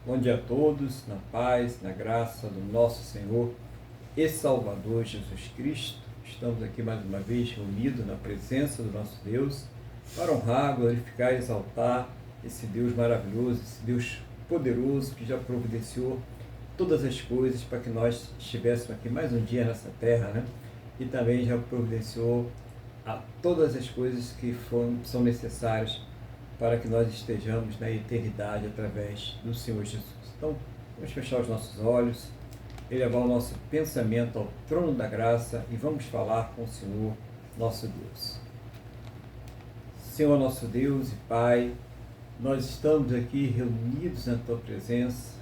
Bom dia a todos, na paz, na graça do nosso Senhor e Salvador Jesus Cristo. Estamos aqui mais uma vez reunidos na presença do nosso Deus para honrar, glorificar e exaltar esse Deus maravilhoso, esse Deus poderoso que já providenciou todas as coisas para que nós estivéssemos aqui mais um dia nessa terra, né? E também já providenciou a todas as coisas que são necessárias para que nós estejamos na eternidade através do Senhor Jesus. Então, vamos fechar os nossos olhos, elevar o nosso pensamento ao trono da graça e vamos falar com o Senhor, nosso Deus. Senhor, nosso Deus e Pai, nós estamos aqui reunidos na Tua presença,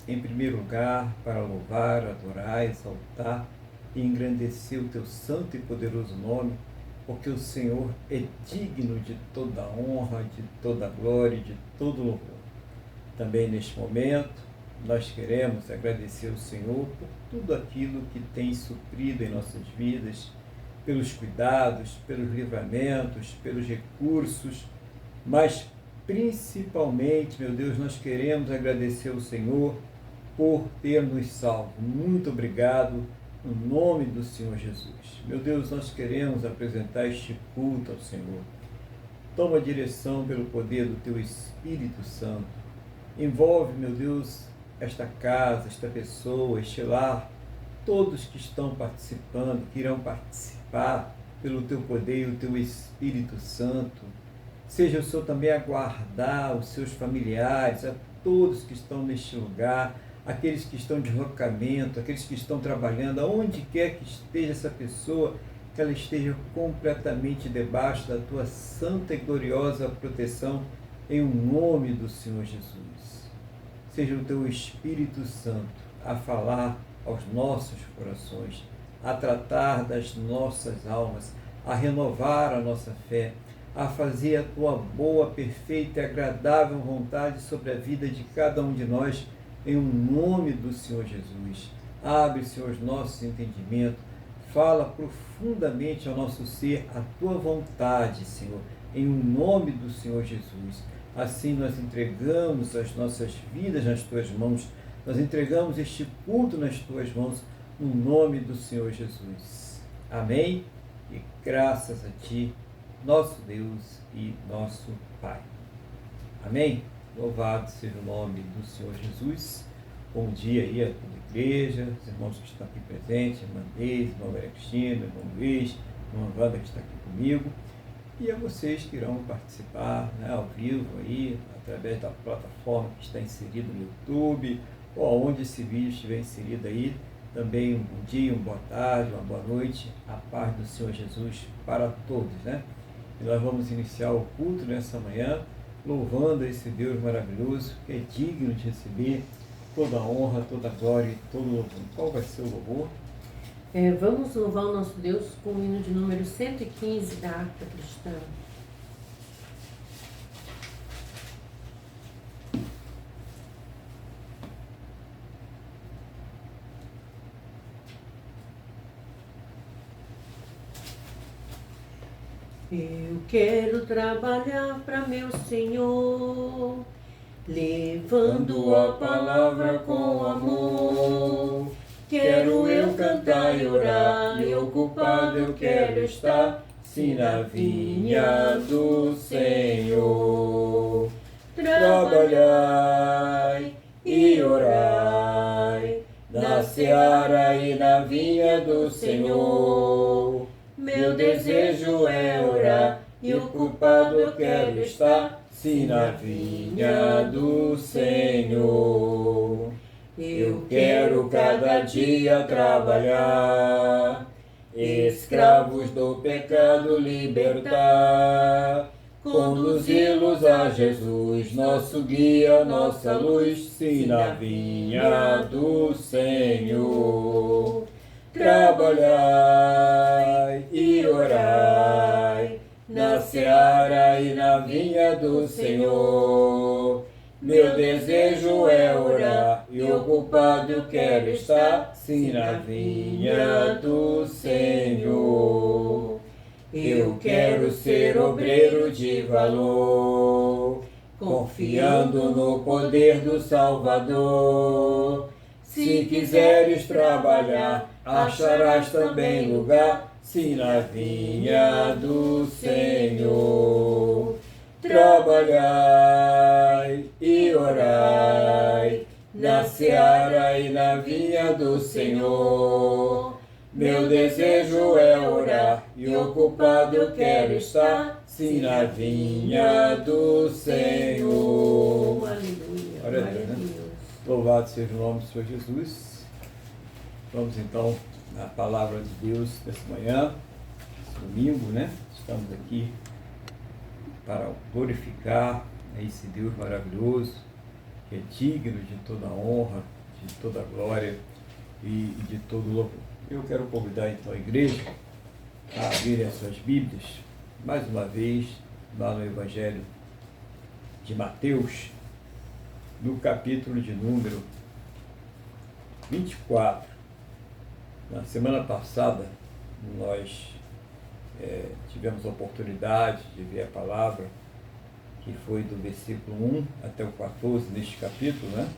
em primeiro lugar, para louvar, adorar, exaltar e engrandecer o Teu santo e poderoso nome, porque o Senhor é digno de toda honra, de toda glória e de todo louvor. Também neste momento, nós queremos agradecer ao Senhor por tudo aquilo que tem suprido em nossas vidas, pelos cuidados, pelos livramentos, pelos recursos, mas principalmente, meu Deus, nós queremos agradecer ao Senhor por ter nos salvo. Muito obrigado. No nome do Senhor Jesus. Meu Deus, nós queremos apresentar este culto ao Senhor. Toma direção pelo poder do Teu Espírito Santo. Envolve, meu Deus, esta casa, esta pessoa, este lar, todos que estão participando, que irão participar pelo Teu poder e o Teu Espírito Santo. Seja o Senhor também a guardar os seus familiares, a todos que estão neste lugar, aqueles que estão de deslocamento, aqueles que estão trabalhando, aonde quer que esteja essa pessoa, que ela esteja completamente debaixo da Tua santa e gloriosa proteção, em nome do Senhor Jesus. Seja o Teu Espírito Santo a falar aos nossos corações, a tratar das nossas almas, a renovar a nossa fé, a fazer a Tua boa, perfeita e agradável vontade sobre a vida de cada um de nós, em nome do Senhor Jesus. Abre, Senhor, os nossos entendimentos, fala profundamente ao nosso ser a Tua vontade, Senhor, em nome do Senhor Jesus. Assim nós entregamos as nossas vidas nas Tuas mãos, nós entregamos este culto nas Tuas mãos, no nome do Senhor Jesus. Amém? E graças a Ti, nosso Deus e nosso Pai. Amém? Louvado seja o nome do Senhor Jesus. Bom dia aí a toda a igreja, os irmãos que estão aqui presentes, irmã Deise, irmã Maria Cristina, irmão Luiz, irmã Wanda que está aqui comigo, e a vocês que irão participar, né, ao vivo aí, através da plataforma que está inserida no YouTube, ou aonde esse vídeo estiver inserido aí, também um bom dia, uma boa tarde, uma boa noite, a paz do Senhor Jesus para todos, né? E nós vamos iniciar o culto nessa manhã, louvando esse Deus maravilhoso, que é digno de receber toda a honra, toda a glória e todo o louvor. Qual vai ser o louvor? Vamos louvar o nosso Deus com o hino de número 115 da Harpa Cristã. Eu quero trabalhar para meu Senhor, levando a palavra com amor. Quero eu cantar e orar, e ocupado eu quero estar, sim, na vinha do Senhor. Trabalhai e orai, na seara e na vinha do Senhor. Meu desejo é orar, e ocupado eu quero estar, sim, na vinha do Senhor. Eu quero cada dia trabalhar, escravos do pecado libertar, conduzi-los a Jesus, nosso guia, nossa luz, sim, na vinha do Senhor. Trabalhai e orai, na seara e na vinha do Senhor. Meu desejo é orar, e ocupado eu quero estar, sim, na vinha do Senhor. Eu quero ser obreiro de valor, confiando no poder do Salvador. Se quiseres trabalhar, acharás também lugar, sim, na vinha do Senhor. Trabalhai e orai na seara e na vinha do Senhor. Meu desejo é orar e ocupado eu quero estar, sim, na vinha do Senhor. Aleluia. Glória a Deus, né? Louvado seja o nome do Senhor Jesus. Vamos então na palavra de Deus dessa manhã, domingo, né? Estamos aqui para glorificar esse Deus maravilhoso, que é digno de toda honra, de toda glória e de todo louvor. Eu quero convidar então a igreja a abrirem as suas Bíblias, mais uma vez, lá no Evangelho de Mateus, no capítulo de número 24. Na semana passada, nós tivemos a oportunidade de ver a palavra, que foi do versículo 1 até o 14, neste capítulo, né?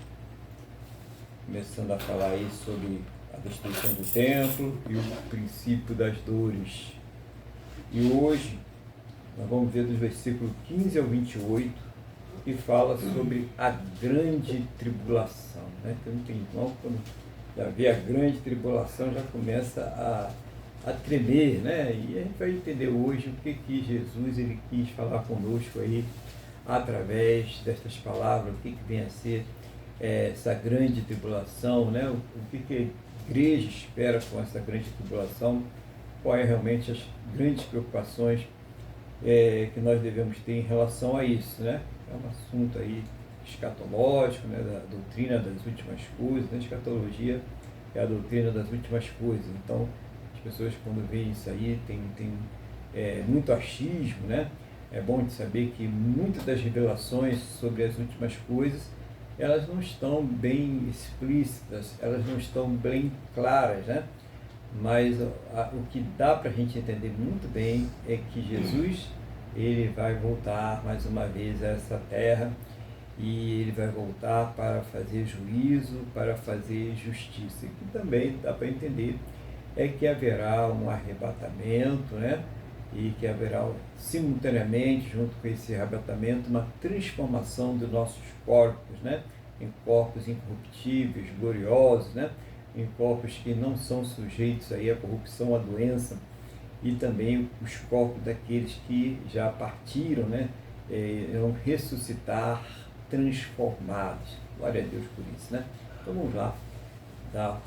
Começando a falar aí sobre a destruição do templo e o princípio das dores. E hoje, nós vamos ver dos versículos 15 ao 28, que fala sobre a grande tribulação, né? Então, quando já vê a grande tribulação, já começa a tremer, né? E a gente vai entender hoje o que Jesus ele quis falar conosco aí, através destas palavras, o que vem a ser essa grande tribulação, né? O que a igreja espera com essa grande tribulação, quais realmente as grandes preocupações que nós devemos ter em relação a isso, né? É um assunto aí escatológico, né? Da doutrina das últimas coisas, né? Escatologia é a doutrina das últimas coisas. Então, as pessoas quando veem isso aí tem muito achismo, né? É bom de saber que muitas das revelações sobre as últimas coisas, elas não estão bem explícitas, elas não estão bem claras, né? Mas o que dá para a gente entender muito bem é que Jesus, ele vai voltar mais uma vez a essa terra e ele vai voltar para fazer juízo, para fazer justiça. E que também dá para entender é que haverá um arrebatamento, né? E que haverá simultaneamente, junto com esse arrebatamento, uma transformação dos nossos corpos, né? Em corpos incorruptíveis, gloriosos, né? Em corpos que não são sujeitos aí à corrupção, à doença, e também os corpos daqueles que já partiram, né? Vão ressuscitar transformados. Glória a Deus por isso, né? Então vamos lá, dar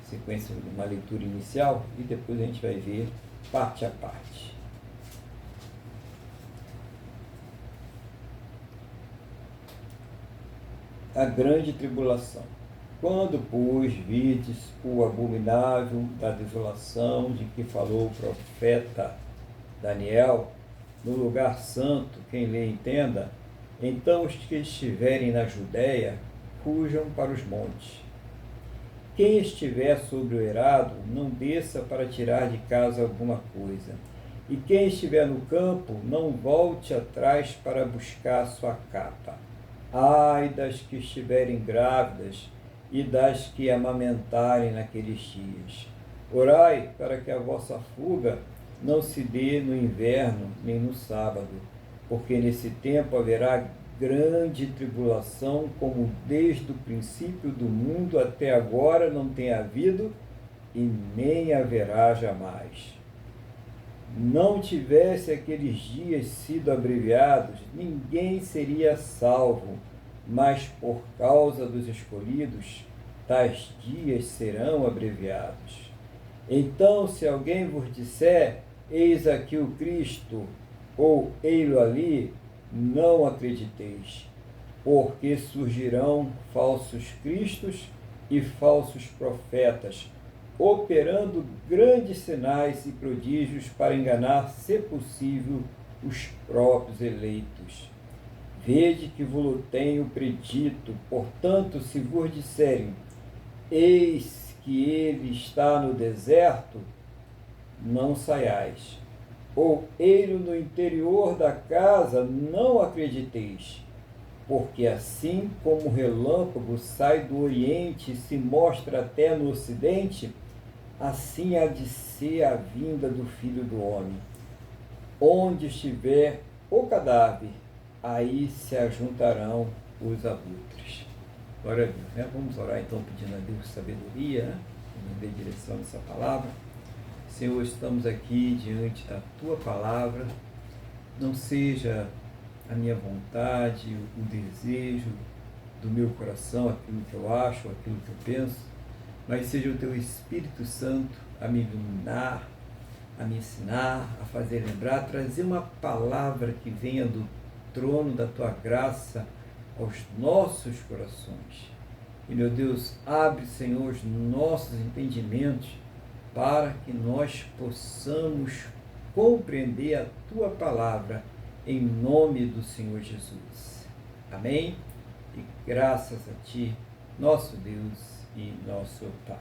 sequência de uma leitura inicial e depois a gente vai ver parte a parte. A grande tribulação. Quando, pois, virdes o abominável da desolação de que falou o profeta Daniel, no lugar santo, quem lhe entenda, então os que estiverem na Judéia, fujam para os montes. Quem estiver sobre o eirado, não desça para tirar de casa alguma coisa. E quem estiver no campo, não volte atrás para buscar sua capa. Ai das que estiverem grávidas e das que amamentarem naqueles dias. Orai para que a vossa fuga não se dê no inverno nem no sábado, porque nesse tempo haverá grande tribulação, como desde o princípio do mundo até agora não tem havido e nem haverá jamais. Não tivesse aqueles dias sido abreviados, ninguém seria salvo, mas por causa dos escolhidos, tais dias serão abreviados. Então, se alguém vos disser, eis aqui o Cristo, ou ei-lo ali, não acrediteis, porque surgirão falsos cristos e falsos profetas, operando grandes sinais e prodígios para enganar, se possível, os próprios eleitos. Vede que vos tenho predito, portanto, se vos disserem, eis que ele está no deserto, não saiais. Ou ei-lo no interior da casa, não acrediteis. porque assim como o relâmpago sai do Oriente e se mostra até no Ocidente, assim há de ser a vinda do Filho do Homem. Onde estiver o cadáver, aí se ajuntarão os abutres. Glória a Deus, né? Vamos orar então pedindo a Deus sabedoria, né? Que nos dê direção nessa palavra. Senhor, estamos aqui diante da Tua palavra. Não seja a minha vontade, o desejo do meu coração, aquilo que eu acho, aquilo que eu penso, mas seja o Teu Espírito Santo a me iluminar, a me ensinar, a fazer lembrar, a trazer uma palavra que venha do trono da Tua graça aos nossos corações. E, meu Deus, abre, Senhor, os nossos entendimentos para que nós possamos compreender a Tua palavra em nome do Senhor Jesus. Amém? E graças a Ti, nosso Deus e nosso Pai.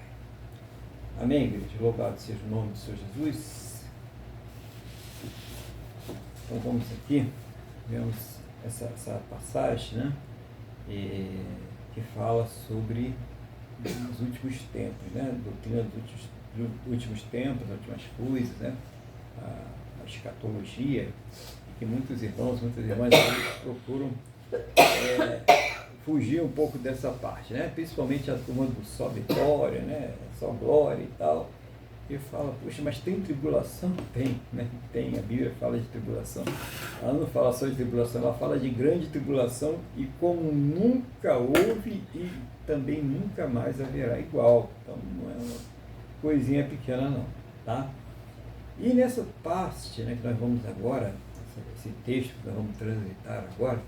Amém, igreja? Louvado seja o nome do Senhor Jesus. Então vamos aqui, vemos essa passagem, né? Que fala sobre os últimos tempos, né? Doutrina dos últimos tempos, as últimas coisas, né? A escatologia, que muitos irmãos, muitas irmãs procuram fugir um pouco dessa parte, né? Principalmente a turma do só vitória, né? Só glória e tal. E fala, poxa, mas tem tribulação? Tem, né? Tem, a Bíblia fala de tribulação. Ela não fala só de tribulação, ela fala de grande tribulação e como nunca houve e também nunca mais haverá igual. Então não é uma coisinha pequena não, tá? E nessa parte, né, que nós vamos agora, esse texto que nós vamos transitar agora,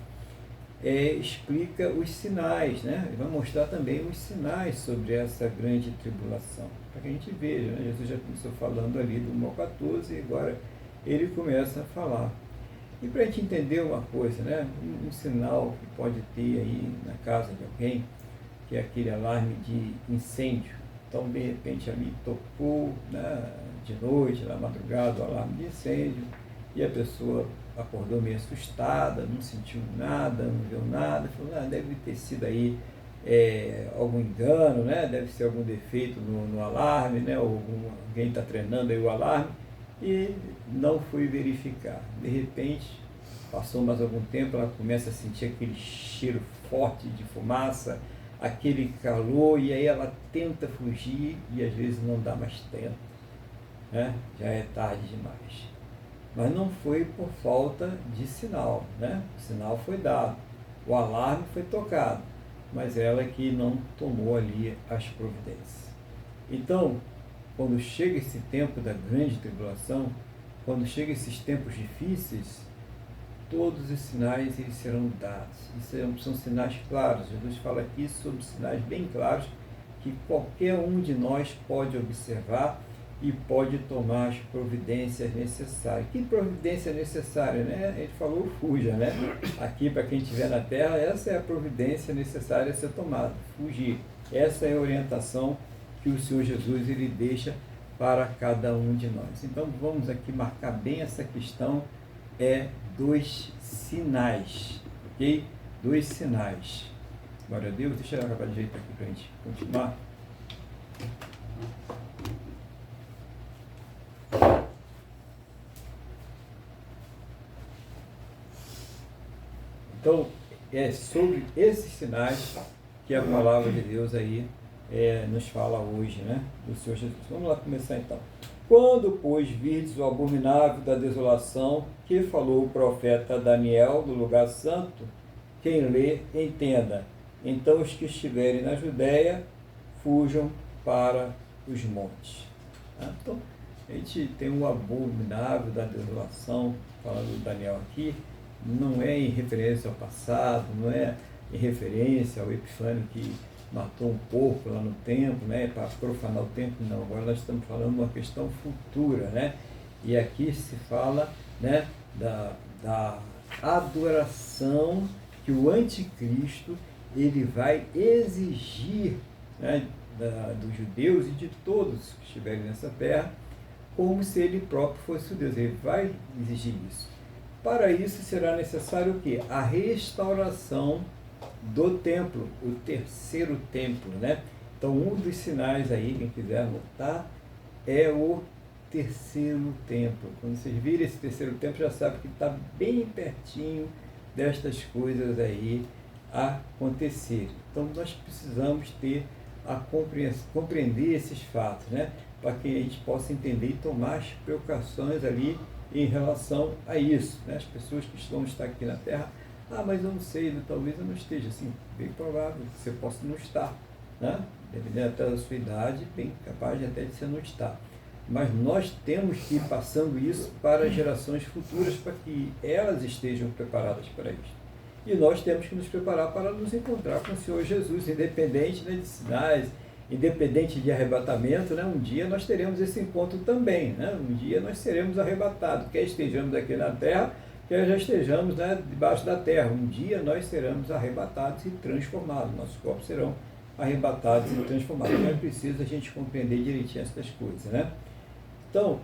explica os sinais, né? Ele vai mostrar também os sinais sobre essa grande tribulação, para que a gente veja, né? Jesus já começou falando ali do 1 ao 14 e agora ele começa a falar. E para a gente entender uma coisa, né? Um sinal que pode ter aí na casa de alguém, que é aquele alarme de incêndio. Então, de repente, ali tocou, né, de noite, na madrugada, o alarme de incêndio, e a pessoa acordou meio assustada, não sentiu nada, não viu nada, falou, deve ter sido aí algum engano, né? Deve ser algum defeito no alarme, né? Alguém está treinando aí o alarme, e não foi verificar. De repente, passou mais algum tempo, ela começa a sentir aquele cheiro forte de fumaça, aquele calor, e aí ela tenta fugir e às vezes não dá mais tempo, né? Já é tarde demais. Mas não foi por falta de sinal, né? O sinal foi dado, o alarme foi tocado, mas ela que não tomou ali as providências. Então, quando chega esse tempo da grande tribulação, quando chega esses tempos difíceis, todos os sinais eles serão dados. E são sinais claros. Jesus fala aqui sobre sinais bem claros que qualquer um de nós pode observar e pode tomar as providências necessárias. Que providência necessária, né? Ele falou, fuja, né? Aqui, para quem estiver na terra, essa é a providência necessária a ser tomada, fugir. Essa é a orientação que o Senhor Jesus ele deixa para cada um de nós. Então, vamos aqui marcar bem essa questão, dos sinais, ok? 2 sinais. Glória a Deus. Deixa eu acabar de jeito aqui para a gente continuar. Então, é sobre esses sinais que a palavra de Deus aí nos fala hoje, né? Do Senhor Jesus. Vamos lá começar então. Quando, pois, virdes o abominável da desolação, que falou o profeta Daniel do lugar santo, quem lê, entenda. Então os que estiverem na Judéia, fujam para os montes. Então, a gente tem o abominável da desolação, falando do Daniel aqui, não é em referência ao passado, não é em referência ao Epifânio que matou um porco lá no templo, né, para profanar o templo, não. Agora nós estamos falando de uma questão futura, né? E aqui se fala, né, da adoração que o anticristo ele vai exigir, né, dos judeus e de todos que estiverem nessa terra, como se ele próprio fosse o Deus. Ele vai exigir isso. Para isso será necessário o quê? A restauração do templo, o terceiro templo, né? Então, um dos sinais aí, quem quiser anotar, é o terceiro templo. Quando vocês virem esse terceiro templo, já sabe que está bem pertinho destas coisas aí acontecerem. Então, nós precisamos ter compreender esses fatos, né? Para que a gente possa entender e tomar as precauções ali em relação a isso, né? As pessoas que vão estar aqui na Terra, mas eu não sei, talvez eu não esteja, assim, bem provável que você possa não estar, né? Dependendo até da sua idade, bem capaz de até de você não estar. Mas nós temos que ir passando isso para as gerações futuras, para que elas estejam preparadas para isso. E nós temos que nos preparar para nos encontrar com o Senhor Jesus, independente, né, de sinais, independente de arrebatamento, né? Um dia nós teremos esse encontro também, né? Um dia nós seremos arrebatados, quer estejamos aqui na terra, quer já estejamos, né, debaixo da terra. Um dia nós seremos arrebatados e transformados, nossos corpos serão arrebatados e transformados. Então é preciso a gente compreender direitinho essas coisas, né? Então,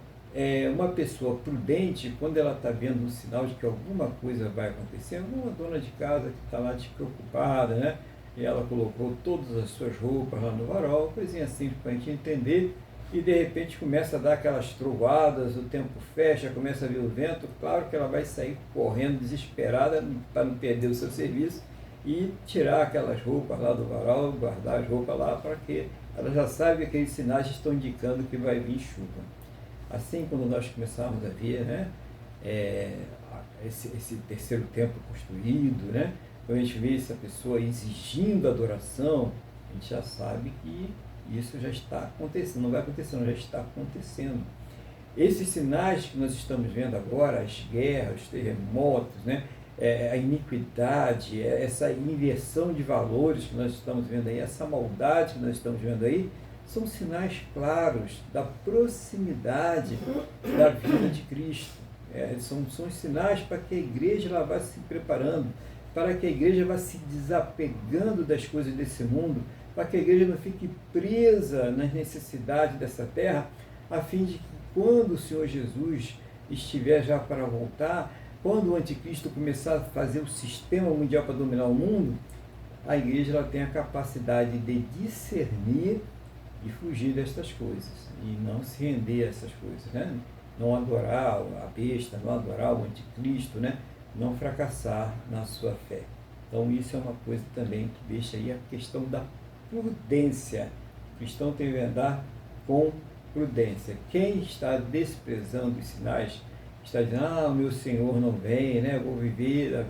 uma pessoa prudente, quando ela está vendo um sinal de que alguma coisa vai acontecer, alguma dona de casa que está lá despreocupada, né? E ela colocou todas as suas roupas lá no varal, coisinha simples para a gente entender, e de repente começa a dar aquelas trovoadas, o tempo fecha, começa a vir o vento, claro que ela vai sair correndo desesperada para não perder o seu serviço e tirar aquelas roupas lá do varal, guardar as roupas lá, para que ela já sabe que aqueles sinais estão indicando que vai vir chuva. Assim, quando nós começarmos a ver, né, esse terceiro templo construído, né, quando a gente vê essa pessoa exigindo adoração, a gente já sabe que isso já está acontecendo, não vai acontecer, não, já está acontecendo. Esses sinais que nós estamos vendo agora, as guerras, os terremotos, né, a iniquidade, essa inversão de valores que nós estamos vendo aí, essa maldade que nós estamos vendo aí, são sinais claros da proximidade da vida de Cristo. São sinais para que a igreja ela vá se preparando, para que a igreja vá se desapegando das coisas desse mundo, para que a igreja não fique presa nas necessidades dessa terra, a fim de que quando o Senhor Jesus estiver já para voltar, quando o anticristo começar a fazer o sistema mundial para dominar o mundo, a igreja ela tem a capacidade de discernir e fugir destas coisas, e não se render a essas coisas, né? Não adorar a besta, não adorar o anticristo, né? Não fracassar na sua fé. Então isso é uma coisa também que deixa aí a questão da prudência. O cristão tem que andar com prudência. Quem está desprezando os sinais, está dizendo, o meu Senhor não vem, né? Eu vou viver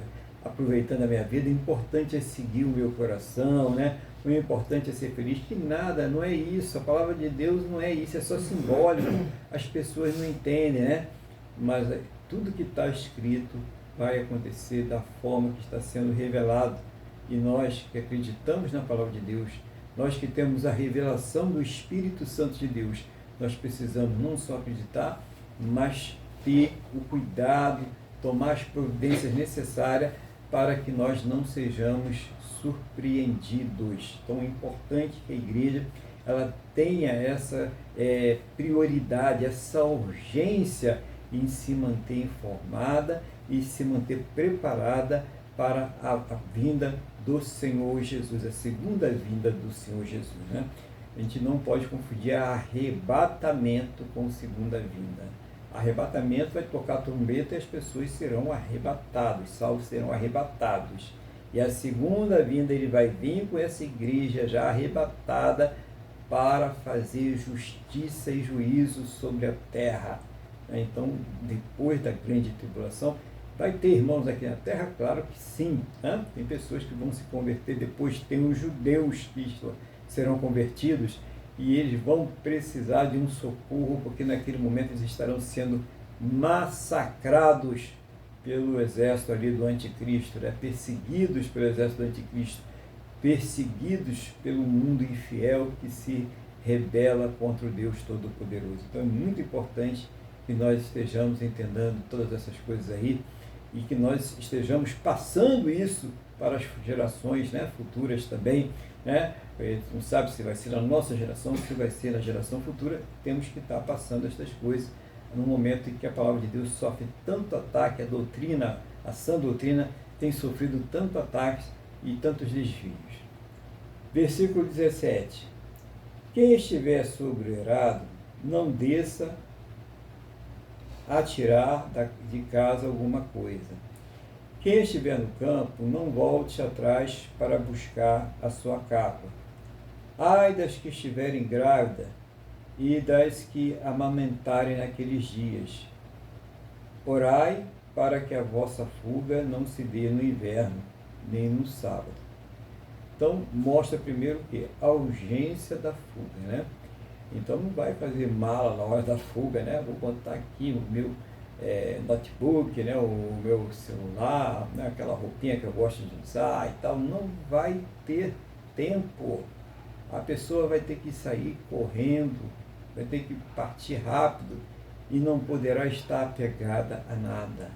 aproveitando a minha vida, o importante é seguir o meu coração, né? O importante é ser feliz, que nada, não é isso, a palavra de Deus não é isso, é só simbólico, as pessoas não entendem, né? Mas tudo que está escrito vai acontecer da forma que está sendo revelado, e nós que acreditamos na palavra de Deus, nós que temos a revelação do Espírito Santo de Deus, nós precisamos não só acreditar, mas ter o cuidado, tomar as providências necessárias para que nós não sejamos surpreendidos. Então é importante que a igreja ela tenha essa prioridade, essa urgência em se manter informada e se manter preparada para a vinda do Senhor Jesus, a segunda vinda do Senhor Jesus, né? A gente não pode confundir arrebatamento com segunda vinda. Arrebatamento vai tocar a trombeta e as pessoas serão arrebatadas, os salvos serão arrebatados. E a segunda vinda ele vai vir com essa igreja já arrebatada para fazer justiça e juízo sobre a terra. Então, depois da grande tribulação, vai ter irmãos aqui na terra? Claro que sim, né? Tem pessoas que vão se converter depois, tem os judeus que serão convertidos, e eles vão precisar de um socorro, porque naquele momento eles estarão sendo massacrados pelo exército ali do anticristo, né? Perseguidos pelo exército do anticristo, perseguidos pelo mundo infiel que se rebela contra o Deus Todo-Poderoso. Então é muito importante que nós estejamos entendendo todas essas coisas aí e que nós estejamos passando isso para as gerações, né, futuras também, né? A gente não sabe se vai ser na nossa geração, se vai ser na geração futura, temos que estar passando estas coisas no momento em que a palavra de Deus sofre tanto ataque, a doutrina, a sã doutrina, tem sofrido tanto ataques e tantos desvios. Versículo 17. Quem estiver sobre o eirado, não desça a tirar de casa alguma coisa. Quem estiver no campo, não volte atrás para buscar a sua capa. Ai das que estiverem grávidas e das que amamentarem naqueles dias. Orai para que a vossa fuga não se dê no inverno, nem no sábado. Então, mostra primeiro o quê? A urgência da fuga, né? Então, não vai fazer mala na hora da fuga, né? Vou botar aqui o meu notebook, né? O meu celular, né? Aquela roupinha que eu gosto de usar e tal. Não vai ter tempo. A pessoa vai ter que sair correndo, vai ter que partir rápido e não poderá estar apegada a nada.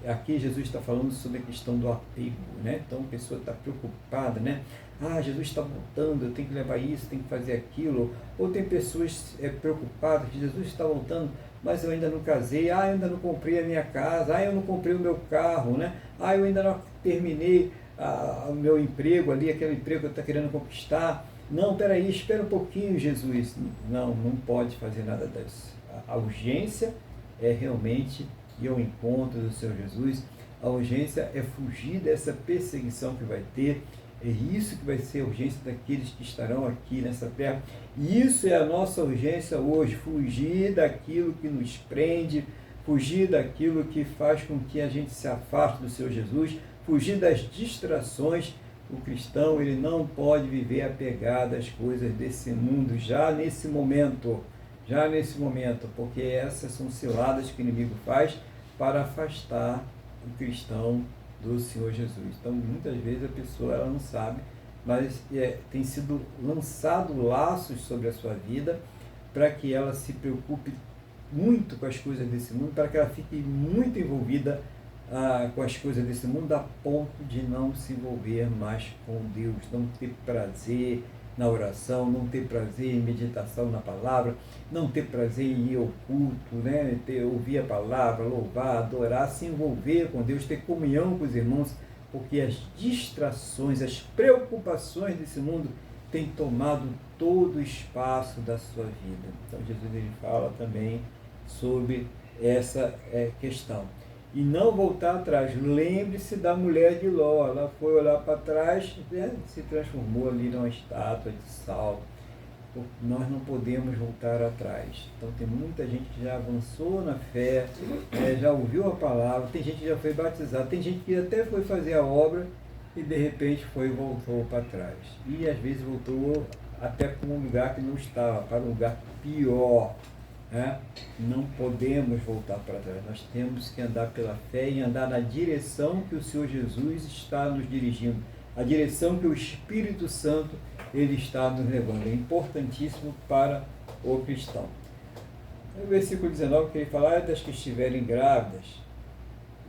Aqui Jesus está falando sobre a questão do apego, né? Então a pessoa está preocupada, né? Jesus está voltando, eu tenho que levar isso, tenho que fazer aquilo. Ou tem pessoas preocupadas que Jesus está voltando, mas eu ainda não casei, eu ainda não comprei a minha casa, eu não comprei o meu carro, né? Eu ainda não terminei o meu emprego ali, aquele emprego que eu estou querendo conquistar. Não, peraí, espera um pouquinho, Jesus. Não pode fazer nada disso. A urgência é realmente ir ao encontro do Senhor Jesus. A urgência é fugir dessa perseguição que vai ter. É isso que vai ser a urgência daqueles que estarão aqui nessa terra. E isso é a nossa urgência hoje, fugir daquilo que nos prende, fugir daquilo que faz com que a gente se afaste do Senhor Jesus, fugir das distrações. O cristão, ele não pode viver apegado às coisas desse mundo já nesse momento, porque essas são ciladas que o inimigo faz para afastar o cristão do Senhor Jesus. Então, muitas vezes a pessoa ela não sabe, mas tem sido lançado laços sobre a sua vida para que ela se preocupe muito com as coisas desse mundo, para que ela fique muito envolvida com as coisas desse mundo, a ponto de não se envolver mais com Deus, não ter prazer na oração, não ter prazer em meditação na palavra, não ter prazer em ir ao culto, né? Ouvir a palavra, louvar, adorar, se envolver com Deus, ter comunhão com os irmãos, porque as distrações, as preocupações desse mundo têm tomado todo o espaço da sua vida. Então Jesus ele fala também sobre essa questão. E não voltar atrás. Lembre-se da mulher de Ló. Ela foi olhar para trás, né? Se transformou ali numa estátua de sal. Nós não podemos voltar atrás. Então tem muita gente que já avançou na fé, já ouviu a palavra, tem gente que já foi batizada, tem gente que até foi fazer a obra e de repente voltou para trás. E às vezes voltou até para um lugar que não estava, para um lugar pior. Não podemos voltar para trás, nós temos que andar pela fé e andar na direção que o Senhor Jesus está nos dirigindo, a direção que o Espírito Santo ele está nos levando. É importantíssimo para o cristão. No versículo 19 que ele fala das que estiverem grávidas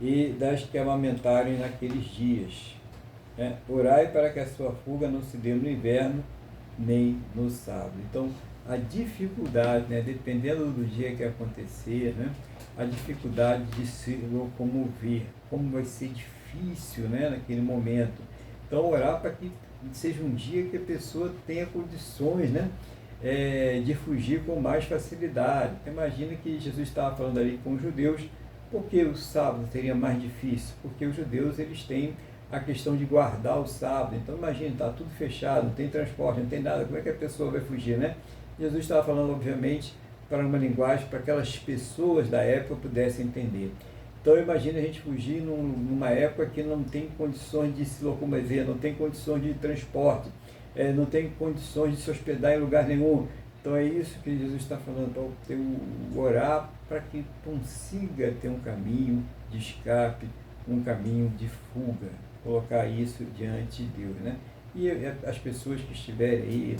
e das que amamentarem naqueles dias. Orai para que a sua fuga não se dê no inverno nem no sábado. Então, a dificuldade, dependendo do dia que acontecer, a dificuldade de se locomover, como vai ser difícil naquele momento. Então, orar para que seja um dia que a pessoa tenha condições de fugir com mais facilidade. Imagina que Jesus estava falando ali com os judeus, porque o sábado seria mais difícil, porque os judeus eles têm a questão de guardar o sábado. Então, imagina, está tudo fechado, não tem transporte, não tem nada, como é que a pessoa vai fugir, Jesus estava falando, obviamente, para uma linguagem para aquelas pessoas da época pudessem entender. Então, imagina a gente fugir numa época que não tem condições de se locomover, não tem condições de transporte, não tem condições de se hospedar em lugar nenhum. Então, é isso que Jesus está falando, para orar para que consiga ter um caminho de escape, um caminho de fuga, colocar isso diante de Deus, E as pessoas que estiverem aí,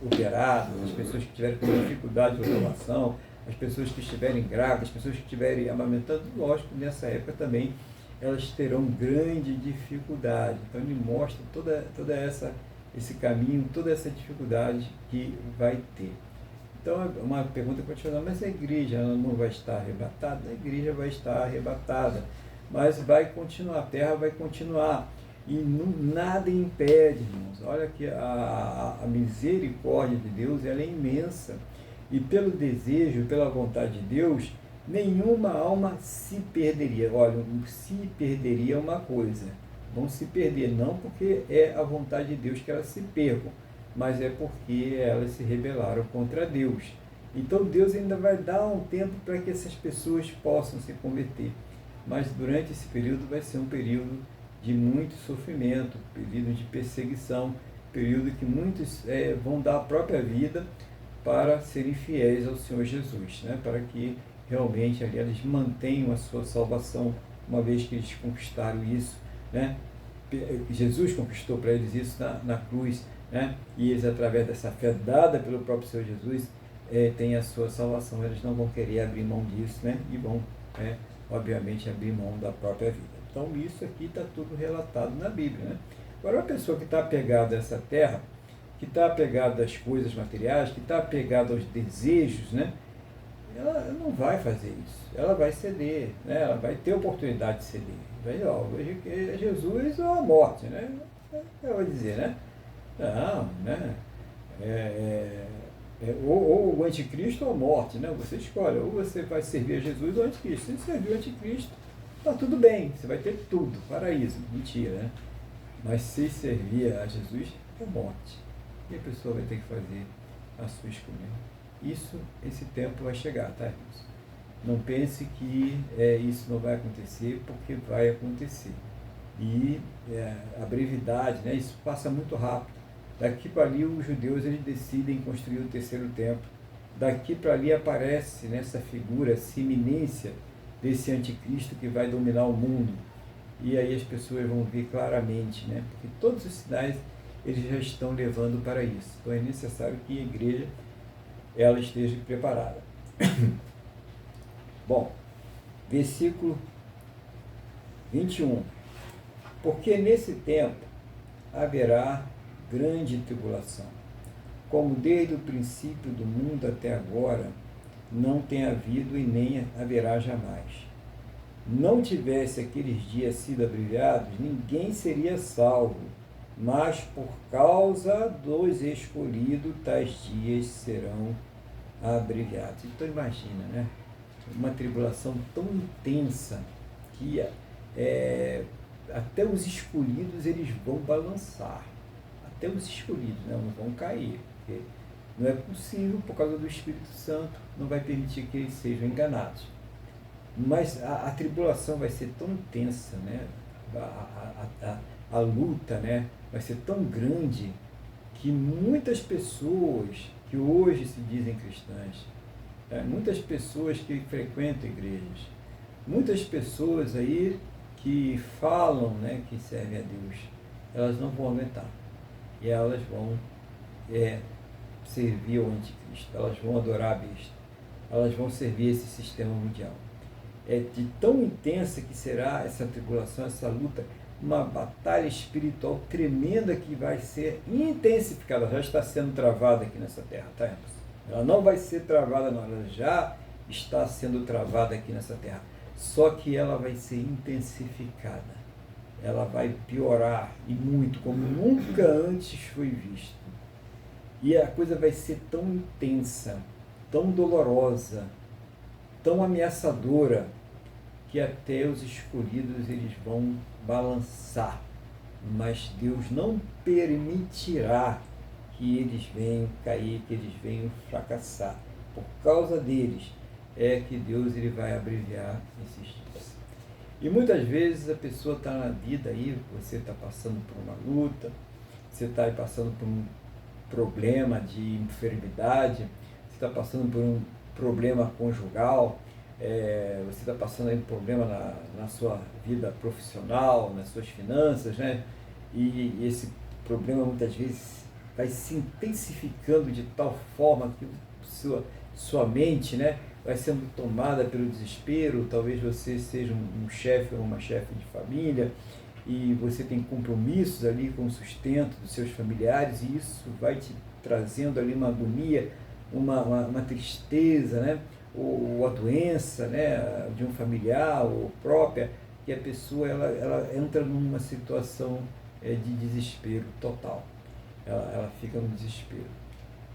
operadas, as pessoas que tiverem com dificuldade de locomoção, as pessoas que estiverem grávidas, as pessoas que estiverem amamentando, lógico, nessa época também elas terão grande dificuldade. Então ele mostra toda esse caminho, toda essa dificuldade que vai ter. Então, uma pergunta que eu te fazer, mas a igreja ela não vai estar arrebatada? A igreja vai estar arrebatada, mas vai continuar, a terra vai continuar. E não, nada impede, irmãos. Olha que a misericórdia de Deus ela é imensa. E pelo desejo, pela vontade de Deus, nenhuma alma se perderia. Olha, se perderia uma coisa. Vão se perder, não porque é a vontade de Deus que elas se percam, mas é porque elas se rebelaram contra Deus. Então Deus ainda vai dar um tempo para que essas pessoas possam se converter. Mas durante esse período vai ser um período de muito sofrimento, período de perseguição, período que muitos vão dar a própria vida para serem fiéis ao Senhor Jesus, né? Para que realmente ali eles mantenham a sua salvação, uma vez que eles conquistaram isso, né? Jesus conquistou para eles isso na cruz, né? E eles, através dessa fé dada pelo próprio Senhor Jesus, têm a sua salvação. Eles não vão querer abrir mão disso, né? E vão, obviamente, abrir mão da própria vida. Então, isso aqui está tudo relatado na Bíblia, né? Agora, uma pessoa que está apegada a essa terra, que está apegada às coisas materiais, que está apegada aos desejos, né? Ela não vai fazer isso. Ela vai ceder, né? Ela vai ter oportunidade de ceder. Vai, hoje é Jesus ou a morte, né? Eu vou dizer, né? Não, né? Ou o anticristo ou a morte, né? Você escolhe, ou você vai servir a Jesus ou o anticristo. Se servir o anticristo, está tudo bem, você vai ter tudo, paraíso, mentira, né? Mas se servir a Jesus, é morte. E a pessoa vai ter que fazer a sua escolha. Esse tempo vai chegar, tá, irmãos? Não pense que isso não vai acontecer, porque vai acontecer. E a brevidade, né? Isso passa muito rápido. Daqui para ali os judeus eles decidem construir o terceiro templo. Daqui para ali aparece nessa figura, essa iminência desse anticristo que vai dominar o mundo. E aí as pessoas vão ver claramente, né? Porque todos os sinais eles já estão levando para isso. Então é necessário que a igreja ela esteja preparada. Bom, versículo 21. Porque nesse tempo haverá grande tribulação, como desde o princípio do mundo até agora não tem havido e nem haverá jamais. Não tivesse aqueles dias sido abreviados, ninguém seria salvo, mas por causa dos escolhidos, tais dias serão abreviados. Então imagina, né? Uma tribulação tão intensa que até os escolhidos eles vão balançar. Até os escolhidos, né? Não vão cair. Porque não é possível, por causa do Espírito Santo, não vai permitir que eles sejam enganados. Mas a tribulação vai ser tão intensa, né? A luta, né? Vai ser tão grande que muitas pessoas que hoje se dizem cristãs, muitas pessoas que frequentam igrejas, muitas pessoas aí que falam, né, que servem a Deus, elas não vão aguentar. E elas vão servir ao anticristo, elas vão adorar a besta, elas vão servir esse sistema mundial. É de tão intensa que será essa tribulação, essa luta, uma batalha espiritual tremenda que vai ser intensificada, já está sendo travada aqui nessa terra, tá, irmãos? Ela não vai ser travada, não, ela já está sendo travada aqui nessa terra, só que ela vai ser intensificada, ela vai piorar, e muito, como nunca antes foi visto. E a coisa vai ser tão intensa, tão dolorosa, tão ameaçadora, que até os escolhidos eles vão balançar, mas Deus não permitirá que eles venham cair, que eles venham fracassar. Por causa deles é que Deus ele vai abreviar esses dias. E muitas vezes a pessoa está na vida aí, você está passando por uma luta, você está passando por um problema de enfermidade, você está passando por um problema conjugal, você está passando aí um problema na sua vida profissional, nas suas finanças, né? E esse problema muitas vezes vai se intensificando de tal forma que sua mente, né, vai sendo tomada pelo desespero. Talvez você seja um chefe ou uma chefe de família e você tem compromissos ali com o sustento dos seus familiares, e isso vai te trazendo ali uma agonia, uma tristeza, né? Ou a doença, né? De um familiar ou própria, que a pessoa ela entra numa situação de desespero total. Ela fica no desespero.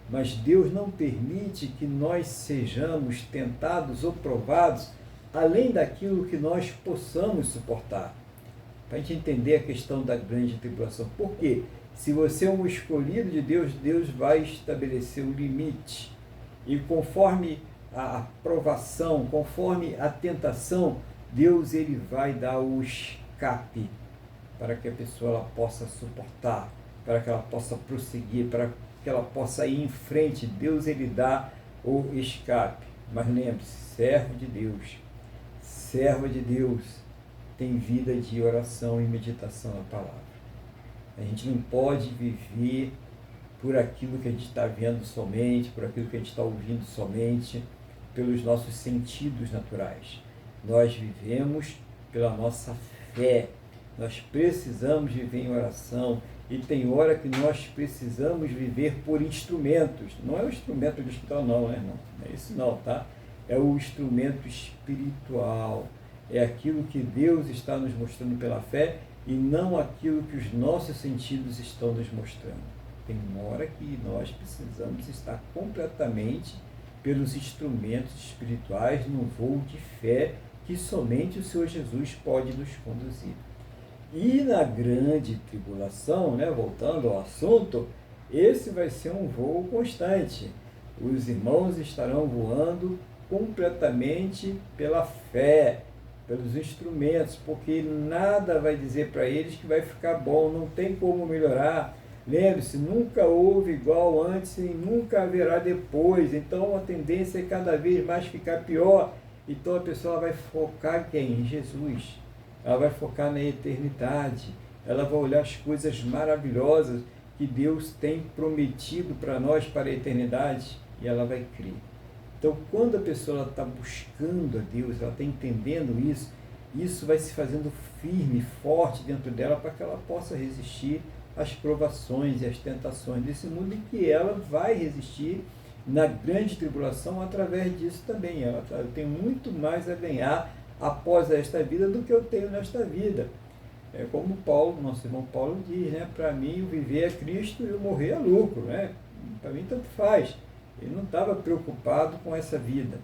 Mas Deus não permite que nós sejamos tentados ou provados além daquilo que nós possamos suportar. Para a gente entender a questão da grande tribulação. Por quê? Se você é um escolhido de Deus, Deus vai estabelecer um limite. E conforme a provação, conforme a tentação, Deus ele vai dar o escape para que a pessoa ela possa suportar, para que ela possa prosseguir, para que ela possa ir em frente. Deus ele dá o escape. Mas lembre-se, servo de Deus tem vida de oração e meditação na palavra. A gente não pode viver por aquilo que a gente está vendo somente, por aquilo que a gente está ouvindo somente, pelos nossos sentidos naturais. Nós vivemos pela nossa fé. Nós precisamos viver em oração. E tem hora que nós precisamos viver por instrumentos. Não é o instrumento de hospital não, né, irmão? Não é isso não, tá? É o instrumento espiritual. É aquilo que Deus está nos mostrando pela fé e não aquilo que os nossos sentidos estão nos mostrando. Tem uma hora que nós precisamos estar completamente pelos instrumentos espirituais no voo de fé que somente o Senhor Jesus pode nos conduzir. E na grande tribulação, né, voltando ao assunto, esse vai ser um voo constante. Os irmãos estarão voando completamente pela fé, pelos instrumentos, porque nada vai dizer para eles que vai ficar bom, não tem como melhorar. Lembre-se, nunca houve igual antes e nunca haverá depois. Então a tendência é cada vez mais ficar pior. Então a pessoa vai focar quem? Em Jesus. Ela vai focar na eternidade. Ela vai olhar as coisas maravilhosas que Deus tem prometido para nós para a eternidade e ela vai crer. Então, quando a pessoa está buscando a Deus, ela está entendendo isso, isso vai se fazendo firme, forte dentro dela para que ela possa resistir às provações e às tentações desse mundo e que ela vai resistir na grande tribulação através disso também. Ela tem muito mais a ganhar após esta vida do que eu tenho nesta vida. É como Paulo, nosso irmão Paulo diz, né? Para mim o viver é Cristo e o morrer é lucro, né? Para mim tanto faz. Ele não estava preocupado com essa vida.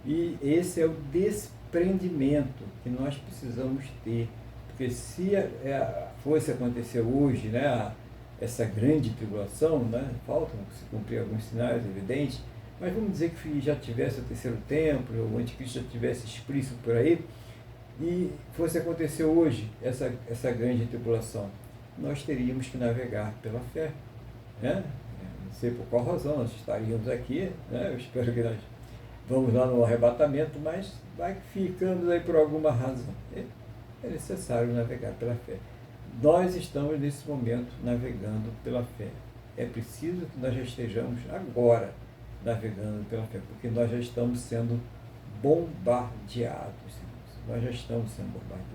E esse é o desprendimento que nós precisamos ter. Porque se fosse acontecer hoje, né, essa grande tribulação, né, faltam se cumprir alguns sinais evidentes, mas vamos dizer que já tivesse o terceiro templo, o anticristo já tivesse explícito por aí, e fosse acontecer hoje essa grande tribulação, nós teríamos que navegar pela fé, né? Não sei por qual razão nós estaríamos aqui, né? Eu espero que nós vamos lá no arrebatamento, mas vai que ficamos aí por alguma razão. É necessário navegar pela fé. Nós estamos nesse momento navegando pela fé. É preciso que nós já estejamos agora navegando pela fé, porque nós já estamos sendo bombardeados. Nós já estamos sendo bombardeados.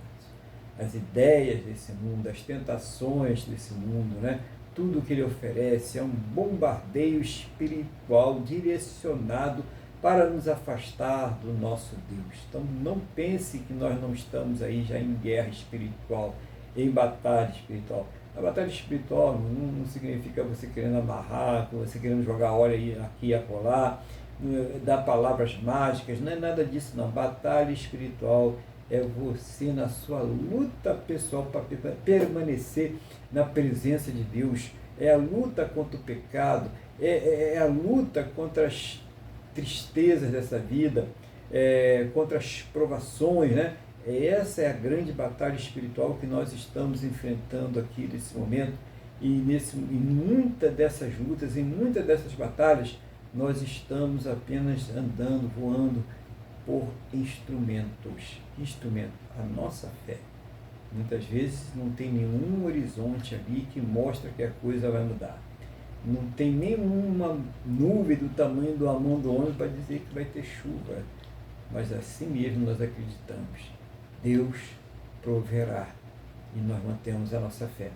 As ideias desse mundo, as tentações desse mundo, né? Tudo que ele oferece é um bombardeio espiritual direcionado para nos afastar do nosso Deus. Então não pense que nós não estamos aí já em guerra espiritual, em batalha espiritual. A batalha espiritual não significa você querendo amarrar, você querendo jogar óleo aqui e acolá, dar palavras mágicas, não é nada disso não. Batalha espiritual é você na sua luta pessoal para permanecer na presença de Deus. É a luta contra o pecado, é a luta contra as tristezas dessa vida, contra as provações, né? Essa é a grande batalha espiritual que nós estamos enfrentando aqui nesse momento. E em muitas dessas lutas, em muitas dessas batalhas, nós estamos apenas andando, voando por instrumentos. Instrumento, a nossa fé. Muitas vezes não tem nenhum horizonte ali que mostra que a coisa vai mudar. Não tem nenhuma nuvem do tamanho da mão do homem para dizer que vai ter chuva. Mas assim mesmo nós acreditamos. Deus proverá e nós mantemos a nossa fé.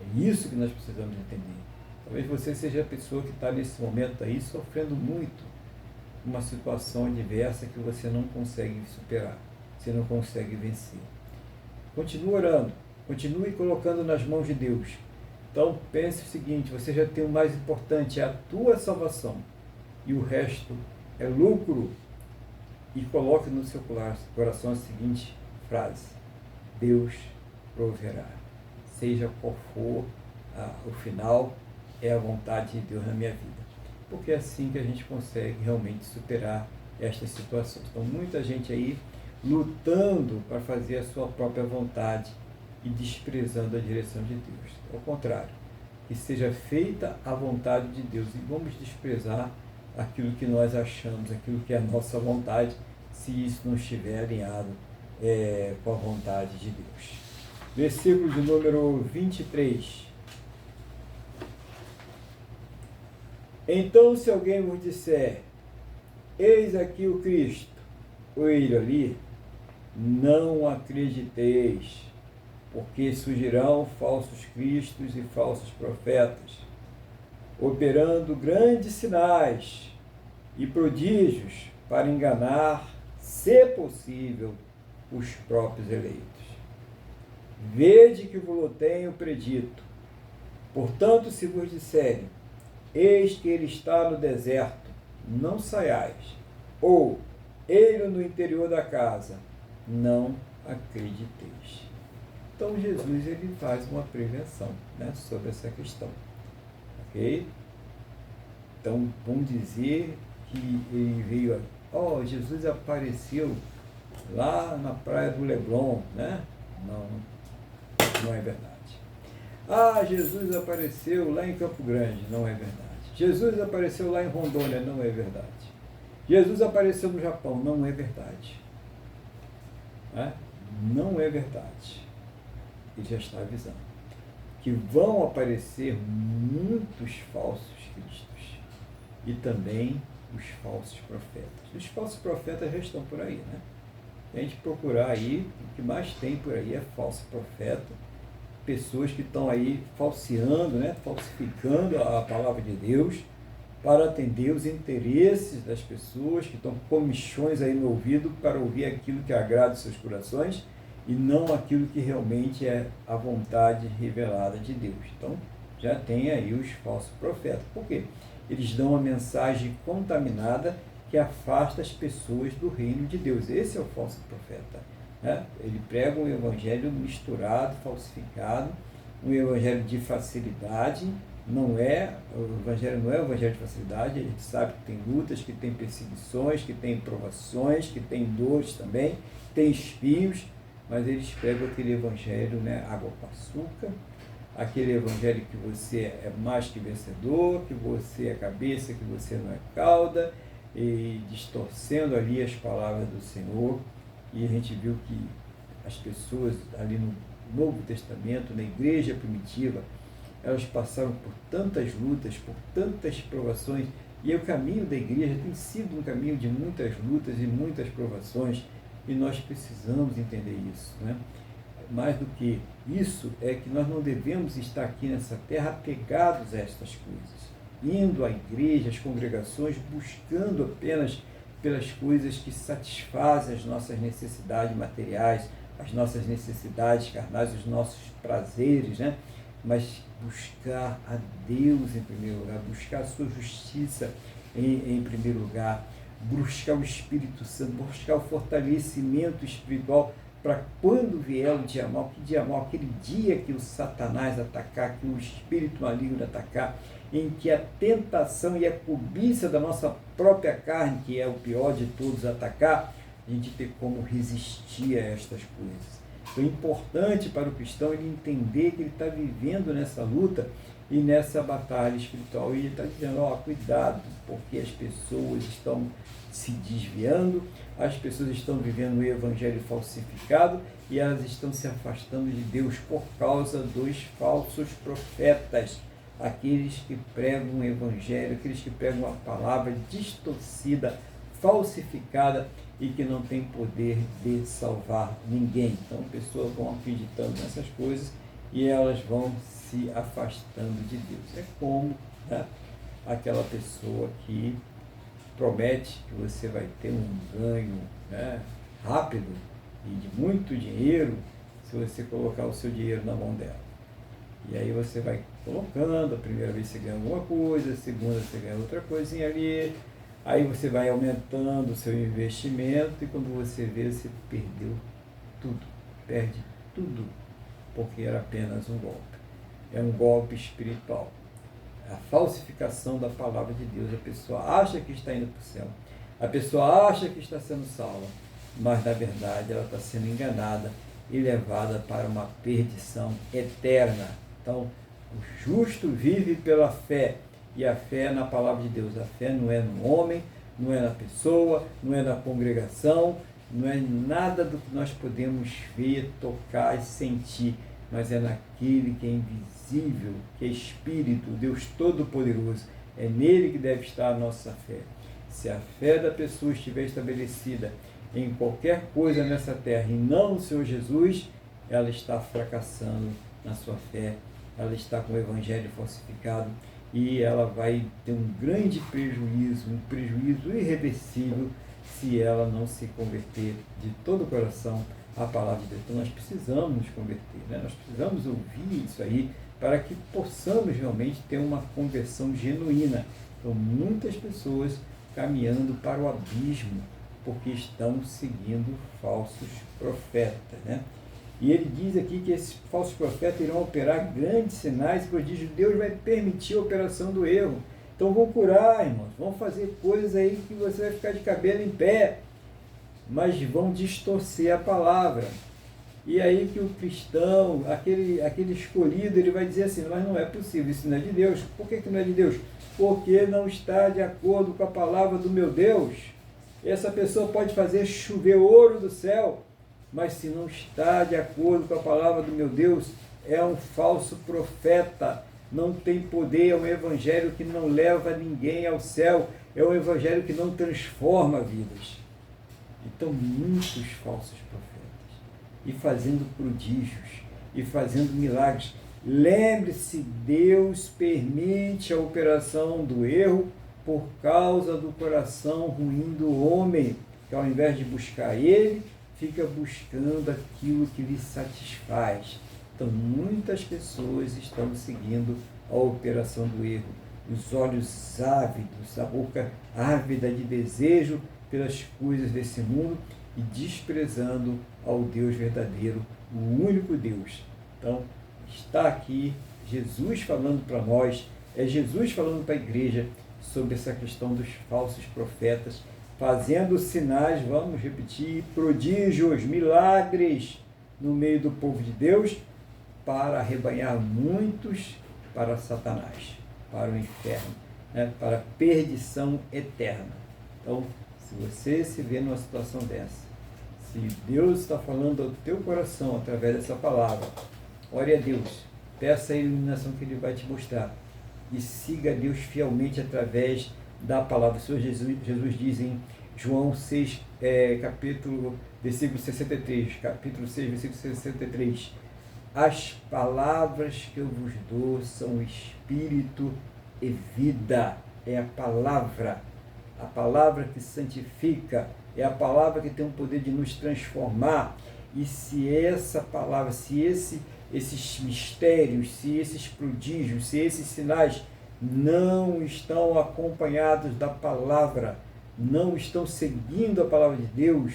É isso que nós precisamos entender. Talvez você seja a pessoa que está nesse momento aí sofrendo muito uma situação adversa que você não consegue superar, você não consegue vencer. Continue orando, continue colocando nas mãos de Deus. Então pense o seguinte, você já tem o mais importante, é a tua salvação, e o resto é lucro. E coloque no seu coração a seguinte frase: Deus proverá. Seja qual for o final, é a vontade de Deus na minha vida. Porque é assim que a gente consegue realmente superar estas situações. Então, muita gente aí lutando para fazer a sua própria vontade e desprezando a direção de Deus. Ao contrário, que seja feita a vontade de Deus e vamos desprezar aquilo que nós achamos, aquilo que é a nossa vontade, se isso não estiver alinhado com a vontade de Deus. Versículo de número 23. Então, se alguém vos disser, eis aqui o Cristo, ou ele ali, não acrediteis, porque surgirão falsos cristos e falsos profetas, operando grandes sinais e prodígios para enganar, se possível, os próprios eleitos. Vede que vos tenho predito. Portanto, se vos disserem, eis que ele está no deserto, não saiais, ou ele no interior da casa, não acrediteis. Então Jesus ele faz uma prevenção, né, sobre essa questão. Ok? Então vamos dizer que ele veio, Jesus apareceu lá na praia do Leblon, né? Não é verdade. Jesus apareceu lá em Campo Grande, não é verdade. Jesus apareceu lá em Rondônia, não é verdade. Jesus apareceu no Japão, não é verdade. Não é verdade. Ele já está avisando que vão aparecer muitos falsos cristos e também os falsos profetas. Os falsos profetas já estão por aí, né? Se a gente procurar aí, o que mais tem por aí é falso profeta, pessoas que estão aí falseando, né? Falsificando a palavra de Deus para atender os interesses das pessoas que estão com comichões aí no ouvido para ouvir aquilo que agrada os seus corações e não aquilo que realmente é a vontade revelada de Deus. Então, já tem aí os falsos profetas. Por quê? Eles dão uma mensagem contaminada que afasta as pessoas do reino de Deus. Esse é o falso profeta, né? Ele prega um evangelho misturado, falsificado, um evangelho de facilidade. O evangelho não é o evangelho de facilidade. A gente sabe que tem lutas, que tem perseguições, que tem provações, que tem dores também, tem espinhos, mas eles pregam aquele evangelho, né, água com açúcar, aquele evangelho que você é mais que vencedor, que você é cabeça, que você não é cauda, e distorcendo ali as palavras do Senhor. E a gente viu que as pessoas ali no Novo Testamento, na igreja primitiva, elas passaram por tantas lutas, por tantas provações, e o caminho da igreja tem sido um caminho de muitas lutas e muitas provações, e nós precisamos entender isso, né? Mais do que isso, é que nós não devemos estar aqui nessa terra apegados a estas coisas, indo à igreja, às congregações, buscando apenas pelas coisas que satisfazem as nossas necessidades materiais, as nossas necessidades carnais, os nossos prazeres, né? Mas buscar a Deus em primeiro lugar, buscar a sua justiça em primeiro lugar, buscar o Espírito Santo, buscar o fortalecimento espiritual para quando vier o dia mau, aquele dia que o Satanás atacar, que o espírito maligno atacar, em que a tentação e a cobiça da nossa própria carne, que é o pior de todos, atacar, a gente ter como resistir a estas coisas. Então é importante para o cristão ele entender que ele está vivendo nessa luta e nessa batalha espiritual. E ele está dizendo, cuidado, porque as pessoas estão se desviando, as pessoas estão vivendo o evangelho falsificado e elas estão se afastando de Deus por causa dos falsos profetas, aqueles que pregam o evangelho, aqueles que pregam a palavra distorcida, falsificada e que não tem poder de salvar ninguém. Então, pessoas vão acreditando nessas coisas e elas vão se afastando de Deus. É como, né, aquela pessoa que promete que você vai ter um ganho, né, rápido e de muito dinheiro se você colocar o seu dinheiro na mão dela. E aí você vai colocando, a primeira vez você ganha alguma coisa, a segunda você ganha outra coisinha ali, aí você vai aumentando o seu investimento e quando você vê, você perdeu tudo, perde tudo, porque era apenas um golpe. É um golpe espiritual. A falsificação da palavra de Deus. A pessoa acha que está indo para o céu, a pessoa acha que está sendo salva, mas na verdade ela está sendo enganada e levada para uma perdição eterna. Então, o justo vive pela fé, e a fé é na palavra de Deus. A fé não é no homem, não é na pessoa, não é na congregação, não é nada do que nós podemos ver, tocar e sentir, mas é naquele que é invisível, que é Espírito, Deus Todo-Poderoso. É nele que deve estar a nossa fé. Se a fé da pessoa estiver estabelecida em qualquer coisa nessa terra e não no Senhor Jesus, ela está fracassando na sua fé, ela está com o Evangelho falsificado e ela vai ter um grande prejuízo, um prejuízo irreversível, se ela não se converter de todo o coração à palavra de Deus. Então nós precisamos nos converter, né? Nós precisamos ouvir isso aí para que possamos realmente ter uma conversão genuína. Então muitas pessoas caminhando para o abismo, porque estão seguindo falsos profetas, né? E ele diz aqui que esses falsos profetas irão operar grandes sinais e prodígios. Deus vai permitir a operação do erro. Então vão curar, irmãos, vão fazer coisas aí que você vai ficar de cabelo em pé, mas vão distorcer a palavra. E aí que o cristão, aquele escolhido, ele vai dizer assim, mas não é possível, isso não é de Deus. Por que não é de Deus? Porque não está de acordo com a palavra do meu Deus. Essa pessoa pode fazer chover ouro do céu, mas se não está de acordo com a palavra do meu Deus, é um falso profeta, não tem poder, é um evangelho que não leva ninguém ao céu, é um evangelho que não transforma vidas. Então, muitos falsos profetas, e fazendo prodígios, e fazendo milagres. Lembre-se, Deus permite a operação do erro por causa do coração ruim do homem, que ao invés de buscar Ele, fica buscando aquilo que lhe satisfaz. Então, muitas pessoas estão seguindo a operação do erro. Os olhos ávidos, a boca ávida de desejo pelas coisas desse mundo e desprezando ao Deus verdadeiro, o único Deus. Então, está aqui Jesus falando para nós, é Jesus falando para a igreja sobre essa questão dos falsos profetas, fazendo sinais, vamos repetir, prodígios, milagres no meio do povo de Deus, para arrebanhar muitos para Satanás, para o inferno, né? Para a perdição eterna. Então, se você se vê numa situação dessa, se Deus está falando ao teu coração através dessa palavra, ore a Deus, peça a iluminação que Ele vai te mostrar e siga Deus fielmente através da palavra. O Senhor Jesus diz em João 6, versículo 63, capítulo 6, versículo 63, as palavras que eu vos dou são espírito e vida. É a palavra que santifica, é a palavra que tem o poder de nos transformar. E se essa palavra, se esses mistérios, se esses prodígios, se esses sinais não estão acompanhados da palavra, não estão seguindo a palavra de Deus,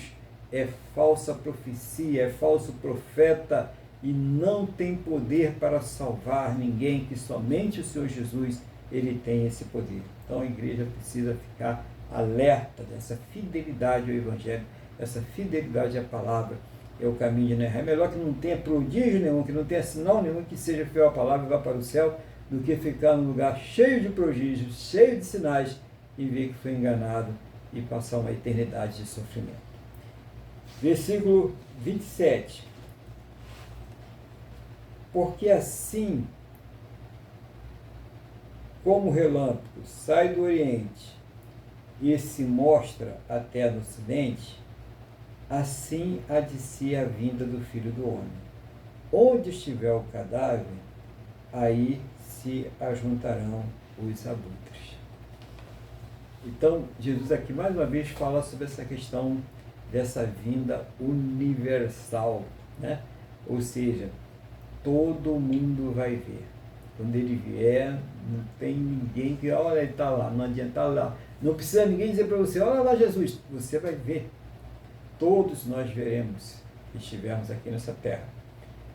é falsa profecia, é falso profeta e não tem poder para salvar ninguém, que somente o Senhor Jesus, Ele tem esse poder. Então a igreja precisa ficar alerta dessa fidelidade ao Evangelho, essa fidelidade à palavra, é o caminho de não errar. É melhor que não tenha prodígio nenhum, que não tenha sinal nenhum, que seja fiel à palavra e vá para o céu, do que ficar num lugar cheio de prodígios, cheio de sinais, e ver que foi enganado e passar uma eternidade de sofrimento. Versículo 27. Porque assim como o relâmpago sai do Oriente e se mostra até no Ocidente, assim há de ser a vinda do Filho do Homem. Onde estiver o cadáver, aí se ajuntarão os abutres. Então, Jesus aqui mais uma vez fala sobre essa questão dessa vinda universal, né? Ou seja, todo mundo vai ver. Quando ele vier, não tem ninguém que, olha, ele está lá, não adianta lá. Não precisa ninguém dizer para você, olha lá Jesus, você vai ver. Todos nós veremos que estivermos aqui nessa terra.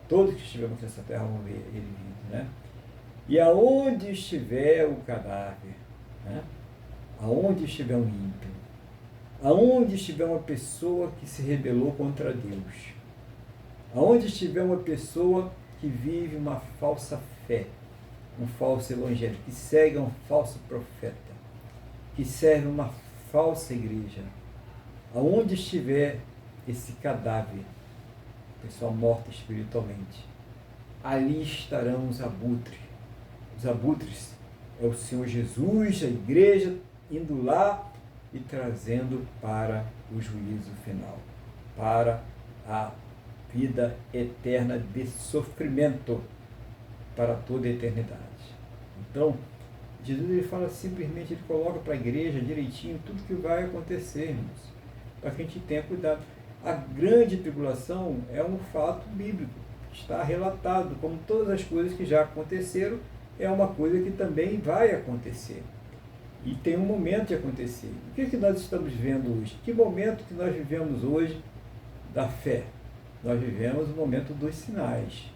Todos que estivermos nessa terra vão ver ele vindo, né? E aonde estiver o cadáver, né? Aonde estiver um ímpio, aonde estiver uma pessoa que se rebelou contra Deus, aonde estiver uma pessoa que vive uma falsa fé, um falso evangelho, que segue um falso profeta, que serve uma falsa igreja, aonde estiver esse cadáver, pessoa morta espiritualmente, ali estarão os abutres. Os abutres é o Senhor Jesus, a igreja, indo lá e trazendo para o juízo final, para a vida eterna de sofrimento para toda a eternidade. Então, Jesus ele fala simplesmente, ele coloca para a igreja direitinho tudo que vai acontecer, irmãos, para que a gente tenha cuidado. A grande tribulação é um fato bíblico, está relatado, como todas as coisas que já aconteceram, é uma coisa que também vai acontecer. E tem um momento de acontecer. O que nós estamos vivendo hoje? Que momento que nós vivemos hoje da fé? Nós vivemos o momento dos sinais.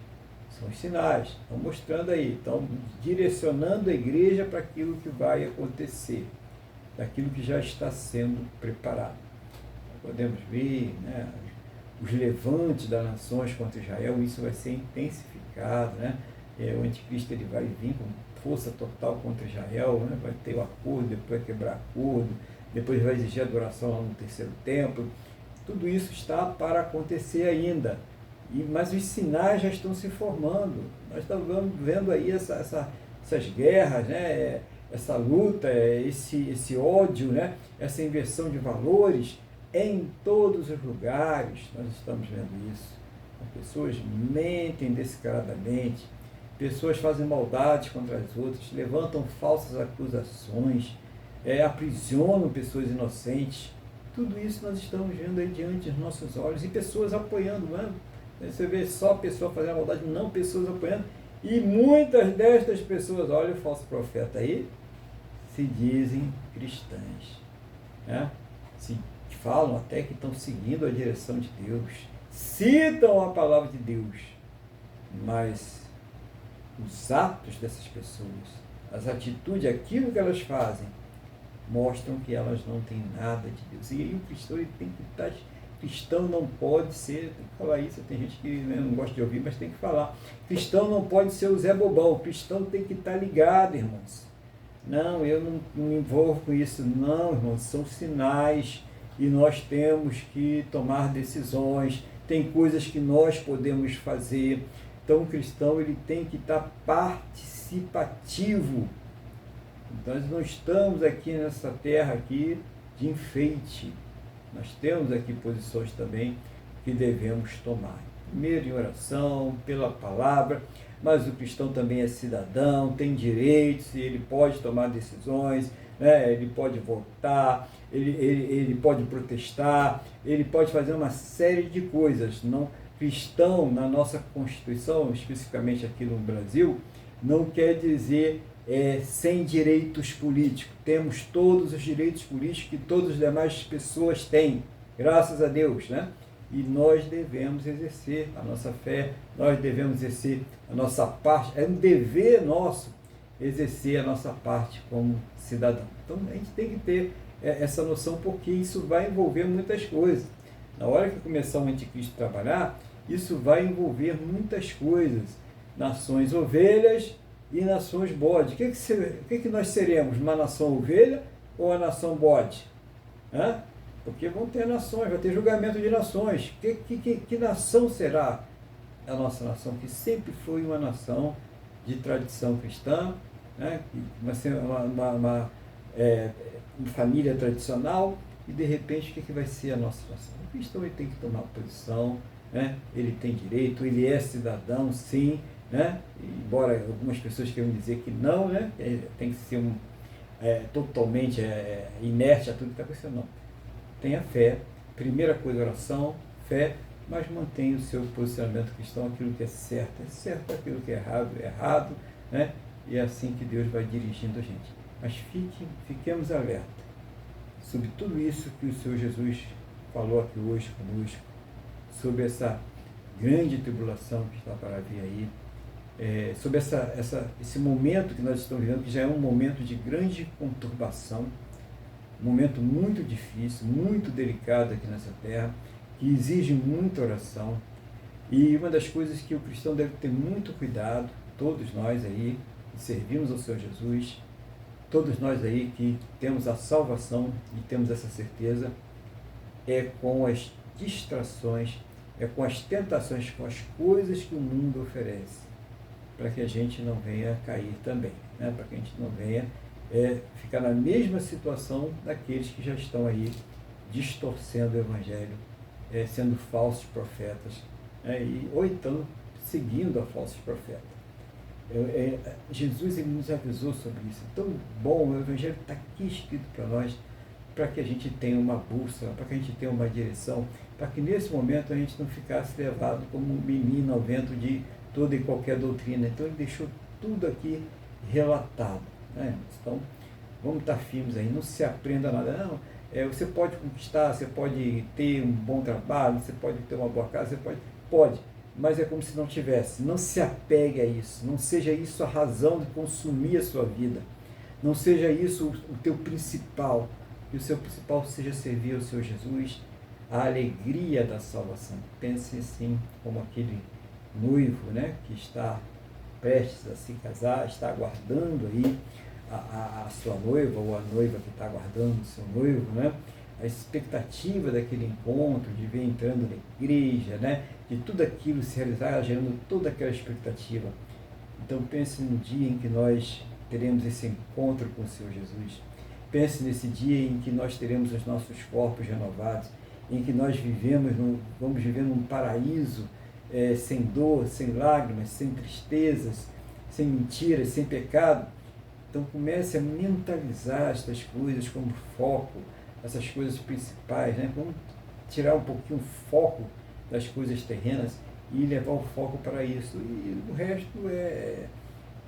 São os sinais, estão mostrando aí, estão direcionando a igreja para aquilo que vai acontecer, daquilo que já está sendo preparado. Podemos ver, né, os levantes das nações contra Israel, isso vai ser intensificado, né? O anticristo ele vai vir com força total contra Israel, né? Vai ter o acordo, depois vai quebrar acordo, depois vai exigir adoração lá no terceiro templo. Tudo isso está para acontecer ainda, mas os sinais já estão se formando. Nós estamos vendo aí essas guerras, né? Essa luta, esse ódio, né? Essa inversão de valores em todos os lugares. Nós estamos vendo isso. Pessoas mentem descaradamente, pessoas fazem maldades contra as outras, levantam falsas acusações, aprisionam pessoas inocentes. Tudo isso nós estamos vendo aí diante dos nossos olhos, e pessoas apoiando, não é? Você vê só pessoa fazendo maldade, não, pessoas apoiando, e muitas destas pessoas, olha o falso profeta aí, se dizem cristãs, né? Se falam até que estão seguindo a direção de Deus, citam a palavra de Deus, mas os atos dessas pessoas, as atitudes, aquilo que elas fazem, mostram que elas não têm nada de Deus. E aí o cristão ele tem que estar... Cristão não pode ser... Tem que falar isso, tem gente que não gosta de ouvir, mas tem que falar. Cristão não pode ser o Zé Bobão. Cristão tem que estar ligado, irmãos. Não, eu não me envolvo com isso. Não, irmãos, são sinais e nós temos que tomar decisões. Tem coisas que nós podemos fazer. Então o cristão ele tem que estar participativo. Nós não estamos aqui nessa terra aqui de enfeite. Nós temos aqui posições também que devemos tomar. Primeiro em oração, pela palavra, mas o cristão também é cidadão, tem direitos, e ele pode tomar decisões, né? Ele pode votar, ele pode protestar, ele pode fazer uma série de coisas. Não, cristão, na nossa Constituição, especificamente aqui no Brasil, não quer dizer sem direitos políticos. Temos todos os direitos políticos que todas as demais pessoas têm, graças a Deus, né? E nós devemos exercer a nossa fé, nós devemos exercer a nossa parte, é um dever nosso exercer a nossa parte como cidadão. Então a gente tem que ter essa noção, porque isso vai envolver muitas coisas. Na hora que começar o anticristo a trabalhar, isso vai envolver muitas coisas. Nações ovelhas e nações bode. O que nós seremos? Uma nação ovelha ou uma nação bode? Porque vão ter nações, vai ter julgamento de nações. Que nação será a nossa nação? Que sempre foi uma nação de tradição cristã, né? Uma família tradicional, e de repente o que vai ser a nossa nação? O cristão ele tem que tomar posição, né? Ele tem direito, ele é cidadão, sim, né? Embora algumas pessoas queiram dizer que não, né? Tem que ser totalmente inerte a tudo que está acontecendo, não. Tenha fé, primeira coisa, oração, fé, mas mantenha o seu posicionamento cristão, aquilo que é certo, aquilo que é errado, né? E é assim que Deus vai dirigindo a gente. Mas fiquemos alerta sobre tudo isso que o Senhor Jesus falou aqui hoje conosco, sobre essa grande tribulação que está para vir aí, sobre esse momento que nós estamos vivendo, que já é um momento de grande conturbação, um momento muito difícil, muito delicado aqui nessa terra, que exige muita oração. E uma das coisas que o cristão deve ter muito cuidado, todos nós aí que servimos ao Senhor Jesus, todos nós aí que temos a salvação e temos essa certeza, é com as distrações, é com as tentações, com as coisas que o mundo oferece, para que a gente não venha cair também, né? Para que a gente não venha ficar na mesma situação daqueles que já estão aí distorcendo o Evangelho, sendo falsos profetas, ou então seguindo a falsos profetas. Jesus ele nos avisou sobre isso. Tão bom, o Evangelho está aqui escrito para nós, para que a gente tenha uma bússola, para que a gente tenha uma direção, para que nesse momento a gente não ficasse levado como um menino ao vento de toda e qualquer doutrina. Então ele deixou tudo aqui relatado, né? Então vamos estar firmes aí, não se aprenda nada, não. Você pode conquistar, você pode ter um bom trabalho, você pode ter uma boa casa, você pode, mas é como se não tivesse. Não se apegue a isso, não seja isso a razão de consumir a sua vida, não seja isso o teu principal, que o seu principal seja servir ao Senhor Jesus, a alegria da salvação. Pense assim, como aquele noivo, né, que está prestes a se casar, está aguardando aí a sua noiva, ou a noiva que está aguardando o seu noivo, né? A expectativa daquele encontro, de ver entrando na igreja, né? De tudo aquilo se realizar, gerando toda aquela expectativa. Então pense no dia em que nós teremos esse encontro com o Senhor Jesus. Pense nesse dia em que nós teremos os nossos corpos renovados, em que nós vamos viver num paraíso, sem dor, sem lágrimas, sem tristezas, sem mentiras, sem pecado. Então comece a mentalizar estas coisas como foco, essas coisas principais, né? Vamos tirar um pouquinho o foco das coisas terrenas e levar o foco para isso. E o resto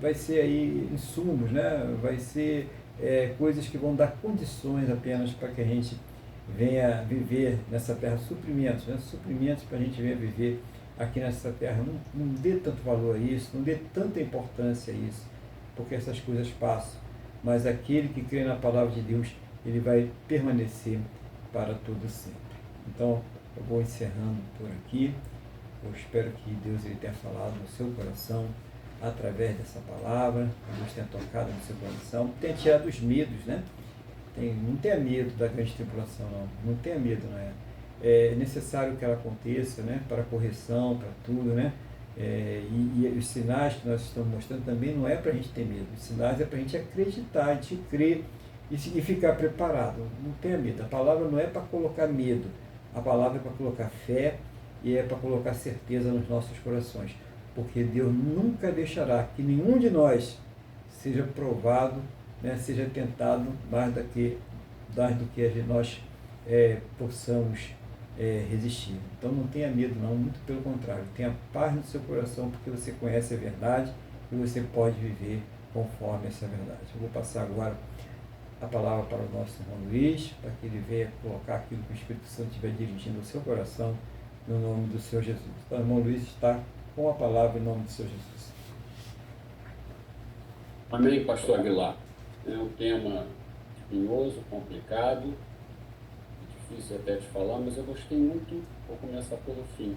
vai ser aí insumos, né? Vai ser coisas que vão dar condições apenas para que a gente venha viver nessa terra, suprimentos, né? Suprimentos para a gente venha viver aqui nessa terra. Não dê tanto valor a isso, não dê tanta importância a isso, porque essas coisas passam, mas aquele que crê na palavra de Deus, ele vai permanecer para todo sempre. Então, eu vou encerrando por aqui. Eu espero que Deus ele tenha falado no seu coração, através dessa palavra, que Deus tenha tocado no seu coração, tenha tirado os medos, né? Não tenha medo da grande tribulação, não tenha medo, não é? É necessário que ela aconteça, né? Para correção, para tudo, né? E os sinais que nós estamos mostrando também não é para a gente ter medo. Os sinais é para a gente acreditar, a gente crer e ficar preparado. Não tenha medo. A palavra não é para colocar medo. A palavra é para colocar fé e é para colocar certeza nos nossos corações. Porque Deus nunca deixará que nenhum de nós seja provado, né, seja tentado mais do que nós possamos resistir. Então não tenha medo não, muito pelo contrário, tenha paz no seu coração, porque você conhece a verdade e você pode viver conforme essa verdade. Eu vou passar agora a palavra para o nosso irmão Luiz, para que ele venha colocar aquilo que o Espírito Santo estiver dirigindo ao seu coração, no nome do Senhor Jesus. Então o irmão Luiz está com a palavra em nome do Senhor Jesus. Amém, pastor Aguilar. É um tema espinhoso, complicado, difícil até de falar, mas eu gostei muito, vou começar pelo fim.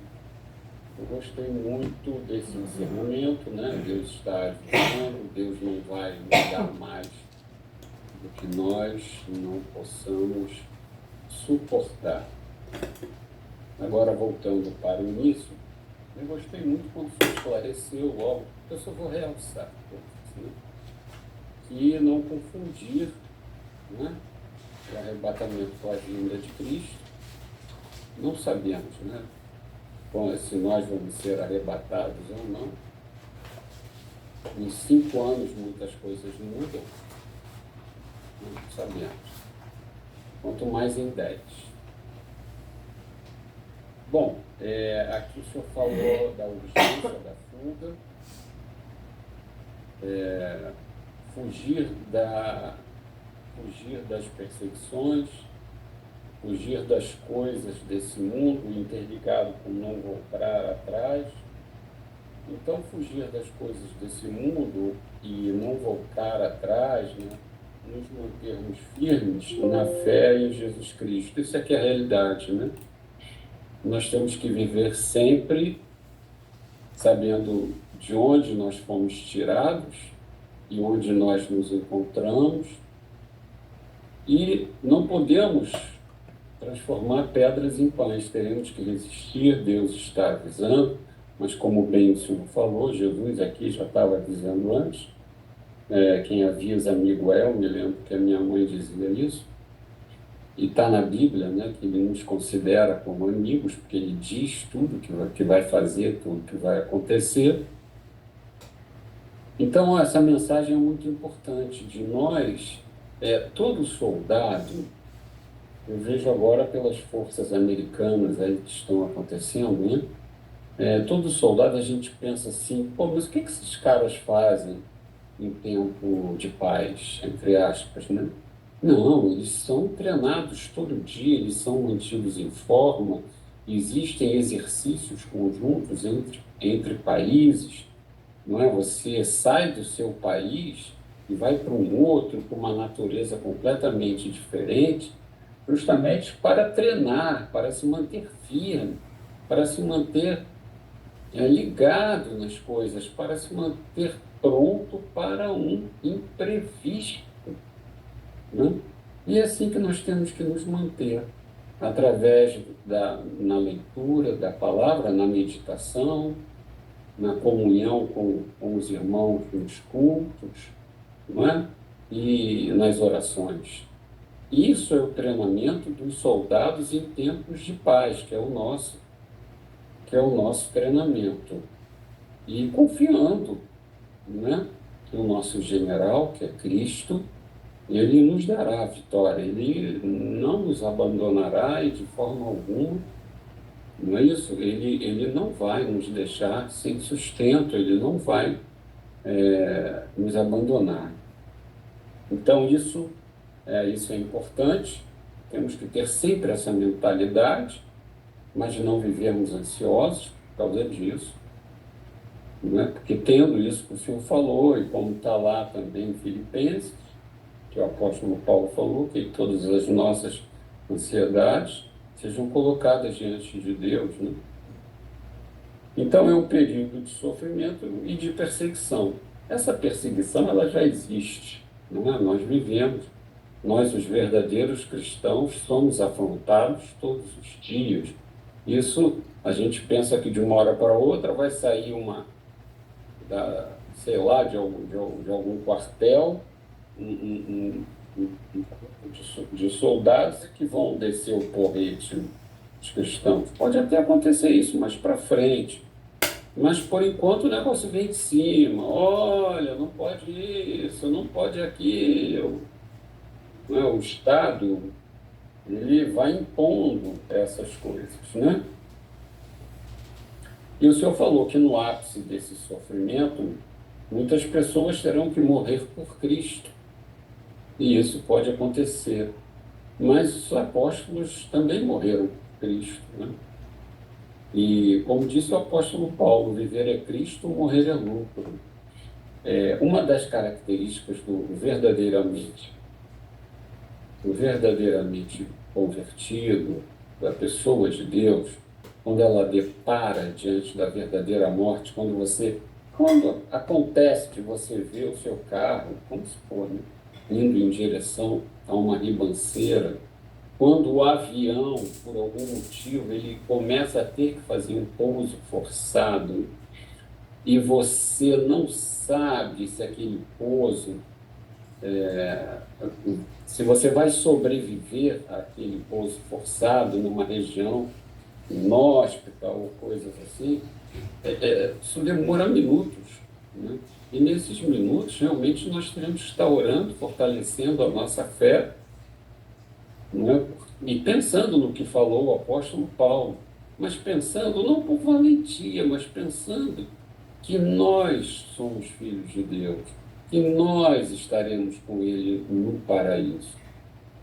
Eu gostei muito desse encerramento, né? Deus está avisando, Deus não vai negar mais do que nós não possamos suportar. Agora, voltando para o início, eu gostei muito quando você esclareceu logo, eu só vou realçar, né? Que não confundir, né, o arrebatamento com a vinda de Cristo. Não sabemos, né, se nós vamos ser arrebatados ou não. Em 5 anos muitas coisas mudam, não sabemos. Quanto mais em 10. Bom, aqui o senhor falou da urgência da fuga, fugir das perseguições, fugir das coisas desse mundo, interligado com não voltar atrás. Então, fugir das coisas desse mundo e não voltar atrás, né? Nos mantermos firmes na fé em Jesus Cristo. Isso é que é a realidade, né? Nós temos que viver sempre sabendo de onde nós fomos tirados e onde nós nos encontramos, e não podemos transformar pedras em pães, teremos que resistir, Deus está avisando, mas como bem o senhor falou, Jesus aqui já estava avisando antes, quem avisa amigo é, eu me lembro que a minha mãe dizia isso, e está na Bíblia, né, que ele nos considera como amigos, porque ele diz tudo que vai fazer, tudo que vai acontecer. Então, essa mensagem é muito importante de nós, todo soldado, eu vejo agora pelas forças americanas aí que estão acontecendo, né? Todo soldado a gente pensa assim, pô, mas o que esses caras fazem em tempo de paz, entre aspas, né? Não, eles são treinados todo dia, eles são mantidos em forma, existem exercícios conjuntos entre países, não é? Você sai do seu país e vai para um outro com uma natureza completamente diferente, justamente para treinar, para se manter firme, para se manter ligado nas coisas, para se manter pronto para um imprevisto, né? E é assim que nós temos que nos manter, através na leitura da palavra, na meditação, na comunhão com os irmãos nos cultos, não é? E nas orações. Isso é o treinamento dos soldados em tempos de paz, que é o nosso treinamento. E confiando, né, que o nosso general, que é Cristo, ele nos dará a vitória, ele não nos abandonará e de forma alguma, não é isso? Ele não vai nos deixar sem sustento, ele não vai nos abandonar. Então, isso é importante, temos que ter sempre essa mentalidade, mas não vivermos ansiosos por causa disso, não é? Porque tendo isso que o senhor falou, e como está lá também em Filipenses, que o apóstolo Paulo falou, que todas as nossas ansiedades sejam colocadas diante de Deus, né? Então é um período de sofrimento e de perseguição. Essa perseguição ela já existe, não é? Nós vivemos, nós os verdadeiros cristãos somos afrontados todos os dias. Isso a gente pensa que de uma hora para outra vai sair sei lá, de algum quartel, um grupo de soldados que vão descer o porrete dos cristãos. Pode até acontecer isso mais para frente, mas por enquanto o negócio vem de cima. Olha, não pode isso, não pode aquilo. Não é? O Estado ele vai impondo essas coisas, né? E o senhor falou que no ápice desse sofrimento, muitas pessoas terão que morrer por Cristo. E isso pode acontecer. Mas os apóstolos também morreram por Cristo, né? E, como disse o apóstolo Paulo, viver é Cristo, morrer é lucro. Uma das características do verdadeiramente convertido, da pessoa de Deus, quando ela depara diante da verdadeira morte, quando acontece de você ver o seu carro, como se for, né, indo em direção a uma ribanceira, quando o avião, por algum motivo, ele começa a ter que fazer um pouso forçado e você não sabe se aquele pouso, se você vai sobreviver àquele pouso forçado numa região inóspita ou coisas assim, isso demora minutos, né? E nesses minutos, realmente, nós teremos que estar orando, fortalecendo a nossa fé, né? E pensando no que falou o apóstolo Paulo, mas pensando não por valentia, mas pensando que nós somos filhos de Deus, que nós estaremos com Ele no paraíso.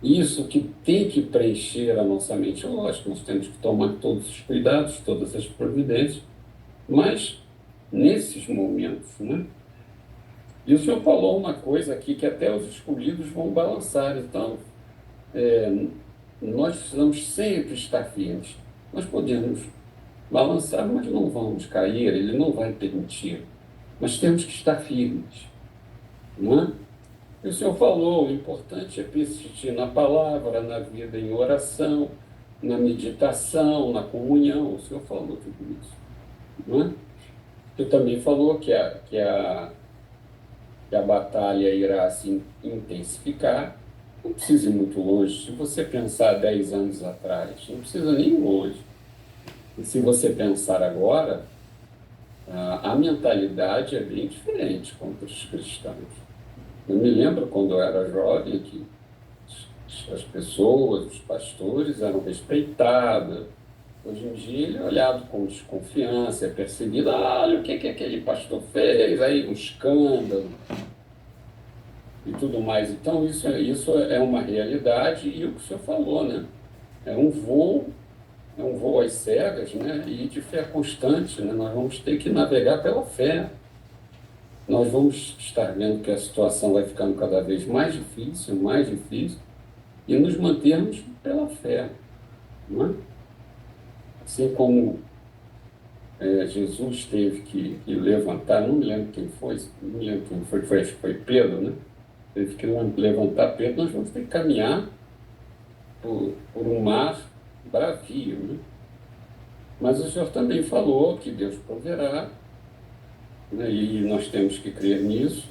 Isso que tem que preencher a nossa mente. Lógico, nós temos que tomar todos os cuidados, todas as providências, mas nesses momentos, né? E o senhor falou uma coisa aqui que até os escolhidos vão balançar. Então, nós precisamos sempre estar firmes. Nós podemos balançar, mas não vamos cair, ele não vai permitir. Mas temos que estar firmes, não é? E o senhor falou, o importante é persistir na palavra, na vida em oração, na meditação, na comunhão. O senhor falou tudo isso, não é? O senhor também falou que a batalha irá se intensificar. Não precisa ir muito longe. Se você pensar 10 anos atrás, não precisa nem ir longe. E se você pensar agora, a mentalidade é bem diferente contra os cristãos. Eu me lembro quando eu era jovem que as pessoas, os pastores eram respeitados. Hoje em dia ele é olhado com desconfiança, é perseguido. Olha o que aquele pastor fez, aí um escândalo e tudo mais. Então isso é uma realidade e o que o senhor falou, né? É um voo às cegas, né? E de fé constante, né? Nós vamos ter que navegar pela fé. Nós vamos estar vendo que a situação vai ficando cada vez mais difícil, e nos mantermos pela fé, não é? Assim como Jesus teve que levantar, não me lembro quem foi, acho que foi Pedro, né? Teve que levantar Pedro, nós vamos ter que caminhar por um mar bravio, né? Mas o senhor também falou que Deus proverá, né? E nós temos que crer nisso.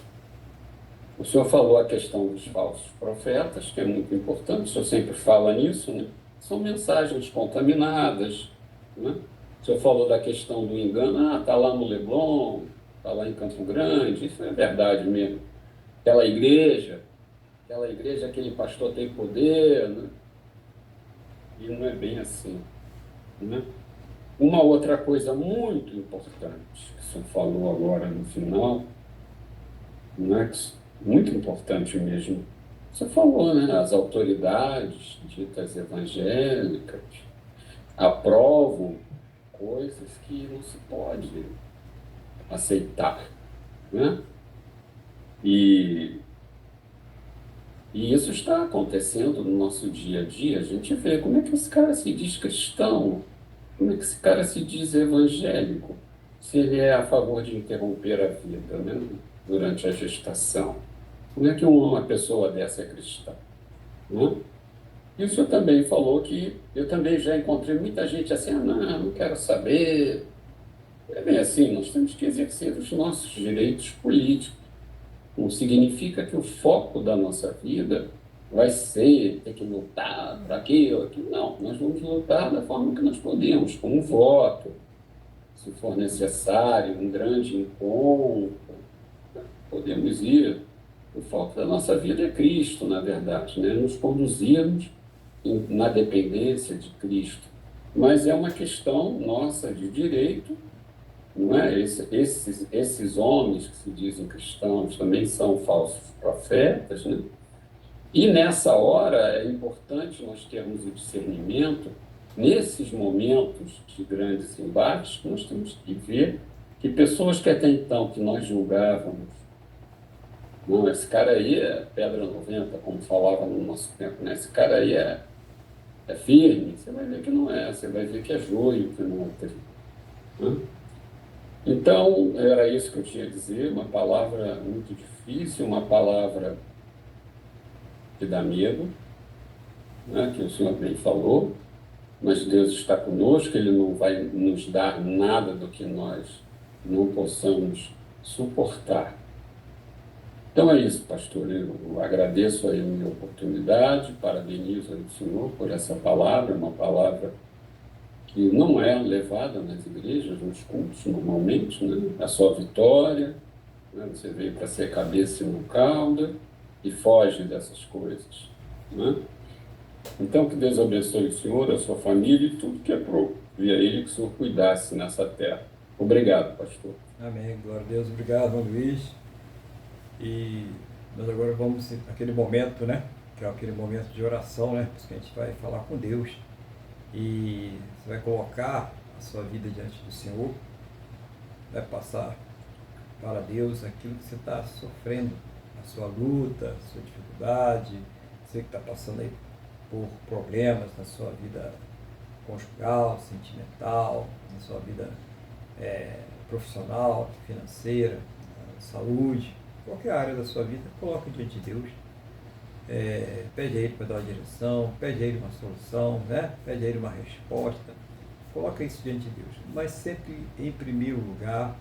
O senhor falou a questão dos falsos profetas, que é muito importante, o senhor sempre fala nisso, né? São mensagens contaminadas, né? O senhor falou da questão do engano, está lá no Leblon, está lá em Campo Grande, isso é verdade mesmo. Aquela igreja, aquele pastor tem poder, né? E não é bem assim, né? Uma outra coisa muito importante que o senhor falou agora no final, né? Muito importante mesmo. Você falou, né? As autoridades ditas evangélicas aprovam coisas que não se pode aceitar, né? E isso está acontecendo no nosso dia a dia. A gente vê como é que esse cara se diz cristão, como é que esse cara se diz evangélico, se ele é a favor de interromper a vida, né? Durante a gestação. Como é que uma pessoa dessa é cristã, né? E o senhor também falou que eu também já encontrei muita gente assim, não quero saber. É bem assim, nós temos que exercer os nossos direitos políticos. Não significa que o foco da nossa vida vai ser ter que lutar para aquilo. Não, nós vamos lutar da forma que nós podemos, com um voto, se for necessário, um grande encontro, podemos ir. O foco da nossa vida é Cristo, na verdade, né? Nos conduzirmos na dependência de Cristo. Mas é uma questão nossa de direito, não é? Esses homens que se dizem cristãos também são falsos profetas, né? E nessa hora é importante nós termos o discernimento, nesses momentos de grandes embates, que nós temos que ver que pessoas que até então que nós julgávamos, não, esse cara aí é pedra 90, como falava no nosso tempo, né? Esse cara aí é firme, você vai ver que não é, você vai ver que é joio, que não é trigo, né? Então, era isso que eu tinha a dizer, uma palavra muito difícil, uma palavra que dá medo, né? Que o senhor bem falou, mas Deus está conosco, Ele não vai nos dar nada do que nós não possamos suportar. Então é isso, pastor. Eu agradeço aí a minha oportunidade, parabenizo o senhor por essa palavra, uma palavra que não é levada nas igrejas, nos cultos normalmente, né? A sua vitória, né? Você veio para ser cabeça e não cauda e foge dessas coisas, né? Então, que Deus abençoe o senhor, a sua família e tudo que é pro e a Ele que o senhor cuidasse nessa terra. Obrigado, pastor. Amém. Glória a Deus. Obrigado, João Luiz. E nós agora vamos aquele momento, né? Que é aquele momento de oração, né? Porque a gente vai falar com Deus. E você vai colocar a sua vida diante do Senhor, vai passar para Deus aquilo que você está sofrendo, a sua luta, a sua dificuldade, você que está passando aí por problemas na sua vida conjugal, sentimental, na sua vida profissional, financeira, saúde, qualquer área da sua vida, coloque diante de Deus. Pede a Ele para dar uma direção, pede a Ele uma solução, né? Pede a Ele uma resposta, coloca isso diante de Deus, mas sempre em primeiro lugar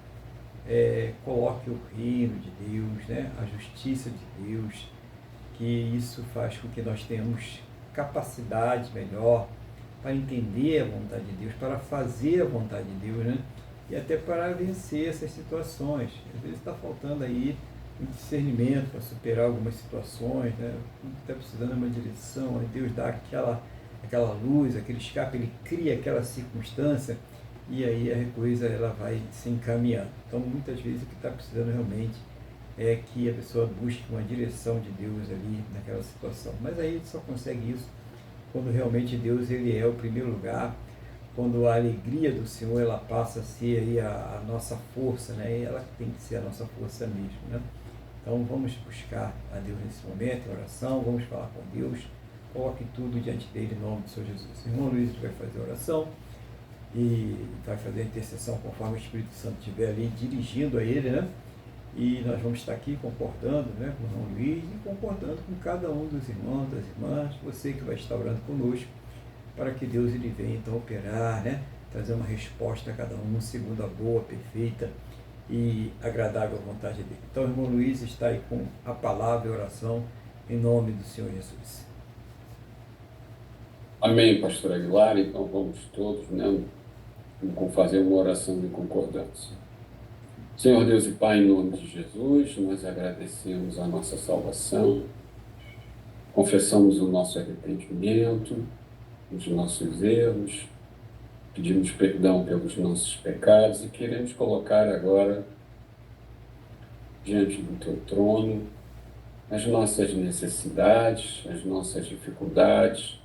coloque o reino de Deus, né? A justiça de Deus, que isso faz com que nós tenhamos capacidade melhor para entender a vontade de Deus, para fazer a vontade de Deus, né? E até para vencer essas situações. Às vezes está faltando aí um discernimento para superar algumas situações, né? Está precisando de uma direção, aí Deus dá aquela luz, aquele escape, Ele cria aquela circunstância e aí a coisa ela vai se encaminhando. Então, muitas vezes o que está precisando realmente é que a pessoa busque uma direção de Deus ali naquela situação. Mas aí só consegue isso quando realmente Deus ele é o primeiro lugar, quando a alegria do Senhor ela passa a ser aí a nossa força, né? E ela tem que ser a nossa força mesmo, né? Então vamos buscar a Deus nesse momento, em oração, vamos falar com Deus, coloque tudo diante dele em nome do Senhor Jesus. O irmão Luiz vai fazer a oração e vai fazer a intercessão conforme o Espírito Santo estiver ali dirigindo a ele, né? E nós vamos estar aqui concordando, né, com o irmão Luiz e concordando com cada um dos irmãos, das irmãs, você que vai estar orando conosco, para que Deus ele venha então operar, né, trazer uma resposta a cada um segundo a boa, perfeita e agradável vontade dele. Então o irmão Luiz está aí com a palavra e a oração em nome do Senhor Jesus. Amém, pastor Aguilar. Então vamos todos, né, fazer uma oração de concordância. Senhor Deus e Pai, em nome de Jesus, nós agradecemos a nossa salvação, confessamos o nosso arrependimento, os nossos erros, pedimos perdão pelos nossos pecados e queremos colocar agora diante do Teu trono as nossas necessidades, as nossas dificuldades,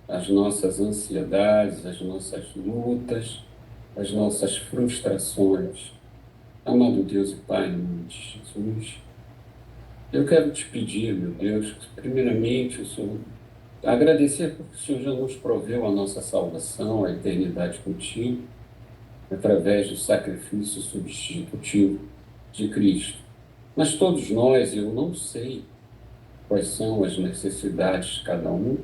as nossas ansiedades, as nossas lutas, as nossas frustrações. Amado Deus e Pai, em nome de Jesus, eu quero te pedir, meu Deus, que primeiramente o Senhor, agradecer porque o Senhor já nos proveu a nossa salvação, a eternidade contigo, através do sacrifício substitutivo de Cristo. Mas todos nós, eu não sei quais são as necessidades de cada um,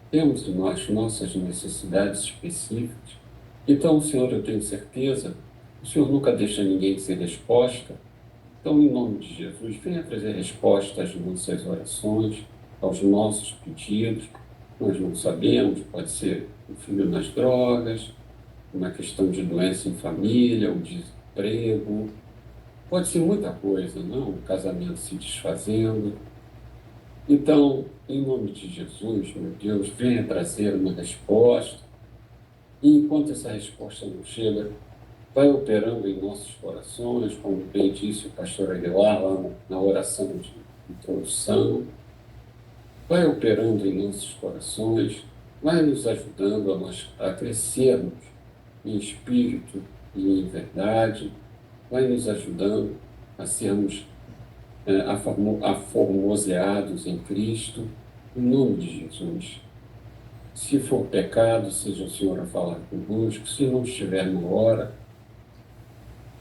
temos nós nossas necessidades específicas. Então, Senhor, eu tenho certeza, o Senhor nunca deixa ninguém sem resposta. Então, em nome de Jesus, venha trazer resposta às nossas orações, aos nossos pedidos. Nós não sabemos, pode ser um filho nas drogas, uma questão de doença em família, o desemprego, pode ser muita coisa, não? O casamento se desfazendo. Então, em nome de Jesus, meu Deus, venha trazer uma resposta. E enquanto essa resposta não chega, vai operando em nossos corações, como bem disse o pastor Aguilar lá na oração de introdução, vai operando em nossos corações, vai nos ajudando a crescermos em espírito e em verdade, vai nos ajudando a sermos aformoseados em Cristo, em nome de Jesus. Se for pecado, seja o Senhor a falar conosco, se não estiver na hora,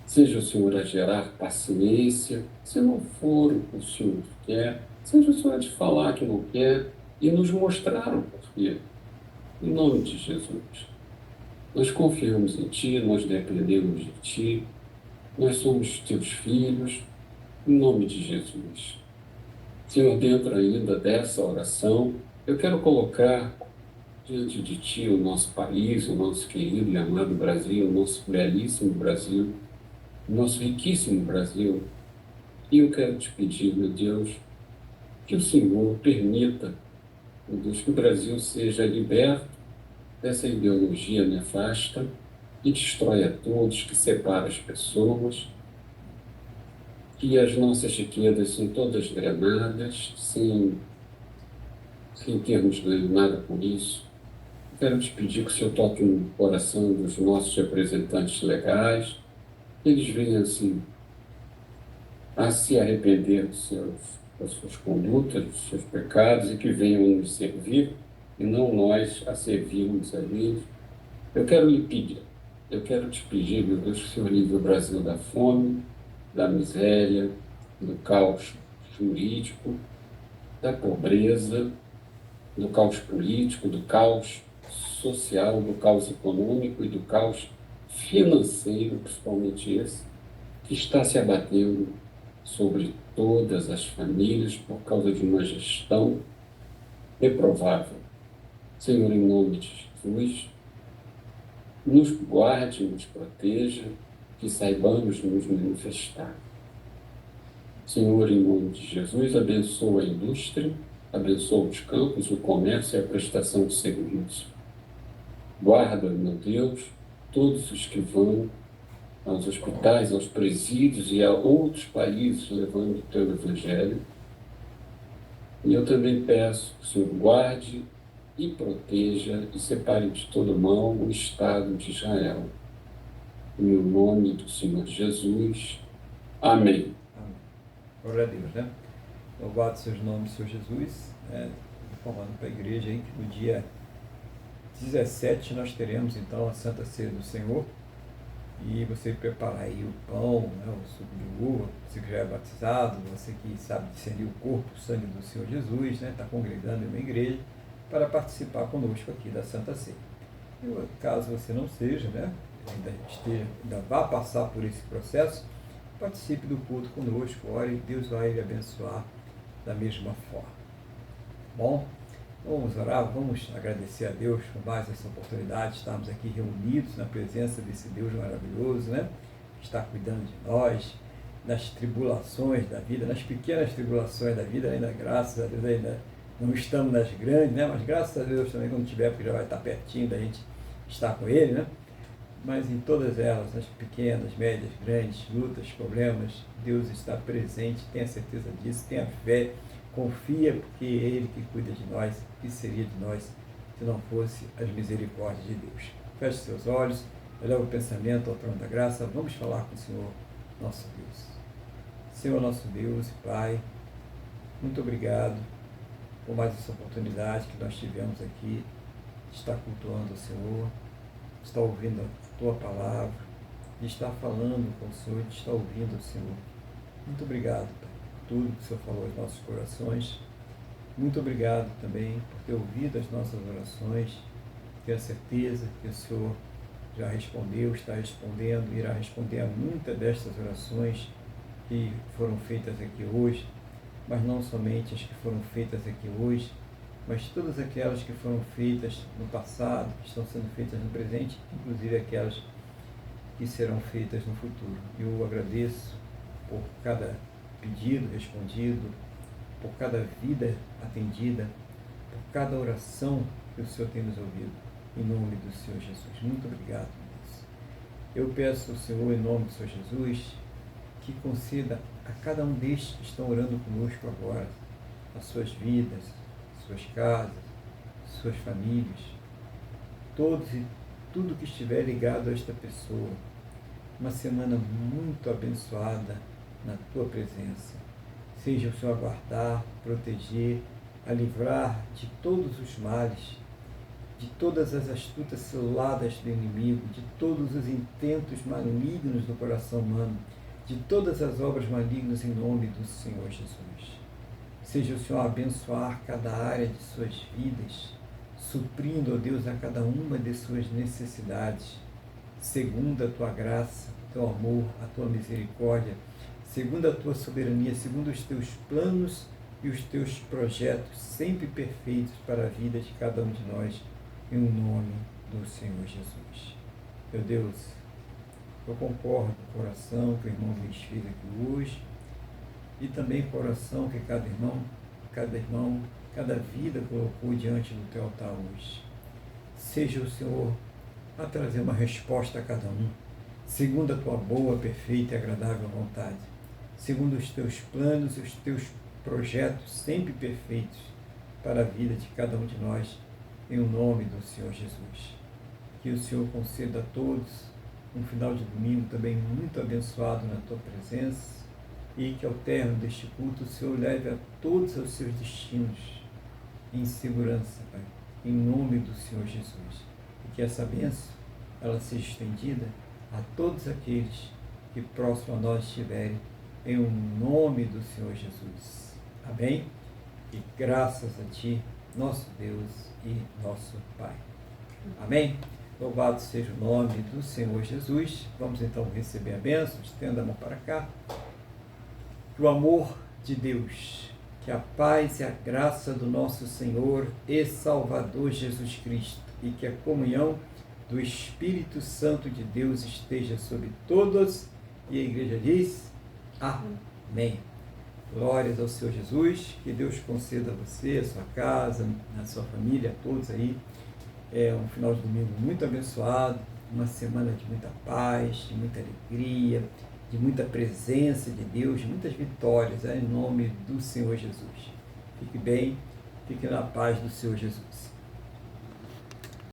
seja o Senhor a gerar paciência, se não for o que o Senhor quer, seja o Senhor a te falar que não quer e nos mostrar o porquê. Em nome de Jesus. Nós confiamos em Ti, nós dependemos de Ti, nós somos Teus filhos, em nome de Jesus. Senhor, dentro ainda dessa oração, eu quero colocar diante de Ti o nosso país, o nosso querido e amado Brasil, o nosso belíssimo Brasil, o nosso riquíssimo Brasil, E eu quero te pedir, meu Deus, que o Senhor permita, meu Deus, que o Brasil seja liberto dessa ideologia nefasta que destrói a todos, que separa as pessoas, que as nossas riquezas são todas drenadas, sem termos ganho nada com isso. Quero te pedir que o Senhor toque no coração dos nossos representantes legais, que eles venham assim a se arrepender das suas condutas, dos seus pecados e que venham nos servir e não nós a servirmos a eles. Eu quero lhe pedir, eu quero te pedir, meu Deus, que o Senhor livre o Brasil da fome, da miséria, do caos jurídico, da pobreza, do caos político, do caos social, do caos econômico e do caos financeiro, principalmente esse, que está se abatendo sobre todas as famílias por causa de uma gestão reprovável. Senhor, em nome de Jesus, nos guarde, nos proteja, que saibamos nos manifestar. Senhor, em nome de Jesus, abençoa a indústria, abençoa os campos, o comércio e a prestação de serviços. Guarda, meu Deus, todos os que vão aos hospitais, aos presídios e a outros países levando o teu evangelho. E eu também peço que o Senhor guarde e proteja e separe de todo mal o Estado de Israel. Em nome do Senhor Jesus. Amém. Amém. Glória a Deus, né? Louvado seja o nome do Senhor Jesus. Informando para a igreja aí que no dia 17 nós teremos então a Santa Ceia do Senhor. E você preparar aí o pão, né, o suco de uva, você que já é batizado, você que sabe discernir o corpo, o sangue do Senhor Jesus, né, está congregando em uma igreja, para participar conosco aqui da Santa Ceia. E caso você não seja, né, ainda vá passar por esse processo, participe do culto conosco, ore, Deus vai lhe abençoar da mesma forma. Bom, vamos orar, vamos agradecer a Deus por mais essa oportunidade de estarmos aqui reunidos na presença desse Deus maravilhoso, né? Que está cuidando de nós, nas tribulações da vida, nas pequenas tribulações da vida, ainda graças a Deus, ainda não estamos nas grandes, né? Mas graças a Deus também, quando tiver, porque já vai estar pertinho da gente estar com Ele, né? Mas em todas elas, nas pequenas, médias, grandes, lutas, problemas, Deus está presente, tenha certeza disso, tenha fé, confia, porque é Ele que cuida de nós, que seria de nós se não fosse as misericórdias de Deus. Feche seus olhos, eleva o pensamento ao trono da graça, vamos falar com o Senhor, nosso Deus. Senhor, nosso Deus e Pai, muito obrigado por mais essa oportunidade que nós tivemos aqui de estar cultuando o Senhor, de estar ouvindo a Tua palavra, de estar falando com o Senhor, de estar ouvindo o Senhor. Muito obrigado, Pai, por tudo que o Senhor falou aos nossos corações. Muito obrigado também por ter ouvido as nossas orações. Tenho a certeza que o Senhor já respondeu, está respondendo, irá responder a muitas destas orações que foram feitas aqui hoje, mas não somente as que foram feitas aqui hoje, mas todas aquelas que foram feitas no passado, que estão sendo feitas no presente, inclusive aquelas que serão feitas no futuro. Eu agradeço por cada pedido respondido, por cada vida atendida, por cada oração que o Senhor tem nos ouvido, em nome do Senhor Jesus. Muito obrigado, Deus. Eu peço ao Senhor, em nome do Senhor Jesus, que conceda a cada um destes que estão orando conosco agora, as suas vidas, suas casas, suas famílias, todos e tudo que estiver ligado a esta pessoa, uma semana muito abençoada na Tua presença. Seja o Senhor a guardar, proteger, a livrar de todos os males, de todas as astutas ciladas do inimigo, de todos os intentos malignos do coração humano, de todas as obras malignas em nome do Senhor Jesus. Seja o Senhor a abençoar cada área de suas vidas, suprindo, ó Deus, a cada uma de suas necessidades, segundo a Tua graça, o Teu amor, a Tua misericórdia, segundo a Tua soberania, segundo os Teus planos e os Teus projetos sempre perfeitos para a vida de cada um de nós, em nome do Senhor Jesus. Meu Deus, eu concordo com o coração que o irmão Luiz fez aqui hoje, e também com a oração que cada irmão, cada vida colocou diante do teu altar hoje. Seja o Senhor a trazer uma resposta a cada um, segundo a tua boa, perfeita e agradável vontade, segundo os teus planos e os teus projetos sempre perfeitos para a vida de cada um de nós, em o nome do Senhor Jesus. Que o Senhor conceda a todos um final de domingo também muito abençoado na tua presença, e que ao término deste culto o Senhor leve a todos aos seus destinos em segurança, Pai, em nome do Senhor Jesus. E que essa bênção ela seja estendida a todos aqueles que próximo a nós estiverem, em nome do Senhor Jesus. Amém? E graças a Ti, nosso Deus e nosso Pai. Amém? Louvado seja o nome do Senhor Jesus. Vamos então receber a bênção. Estenda a mão para cá. Que o amor de Deus, que a paz e a graça do nosso Senhor e Salvador Jesus Cristo e que a comunhão do Espírito Santo de Deus esteja sobre todos. E a igreja diz: Amém. Glórias ao Senhor Jesus. Que Deus conceda a você, a sua casa, a sua família, a todos aí, um final de domingo muito abençoado, uma semana de muita paz, de muita alegria, de muita presença de Deus, de muitas vitórias, em nome do Senhor Jesus. Fique bem, fique na paz do Senhor Jesus.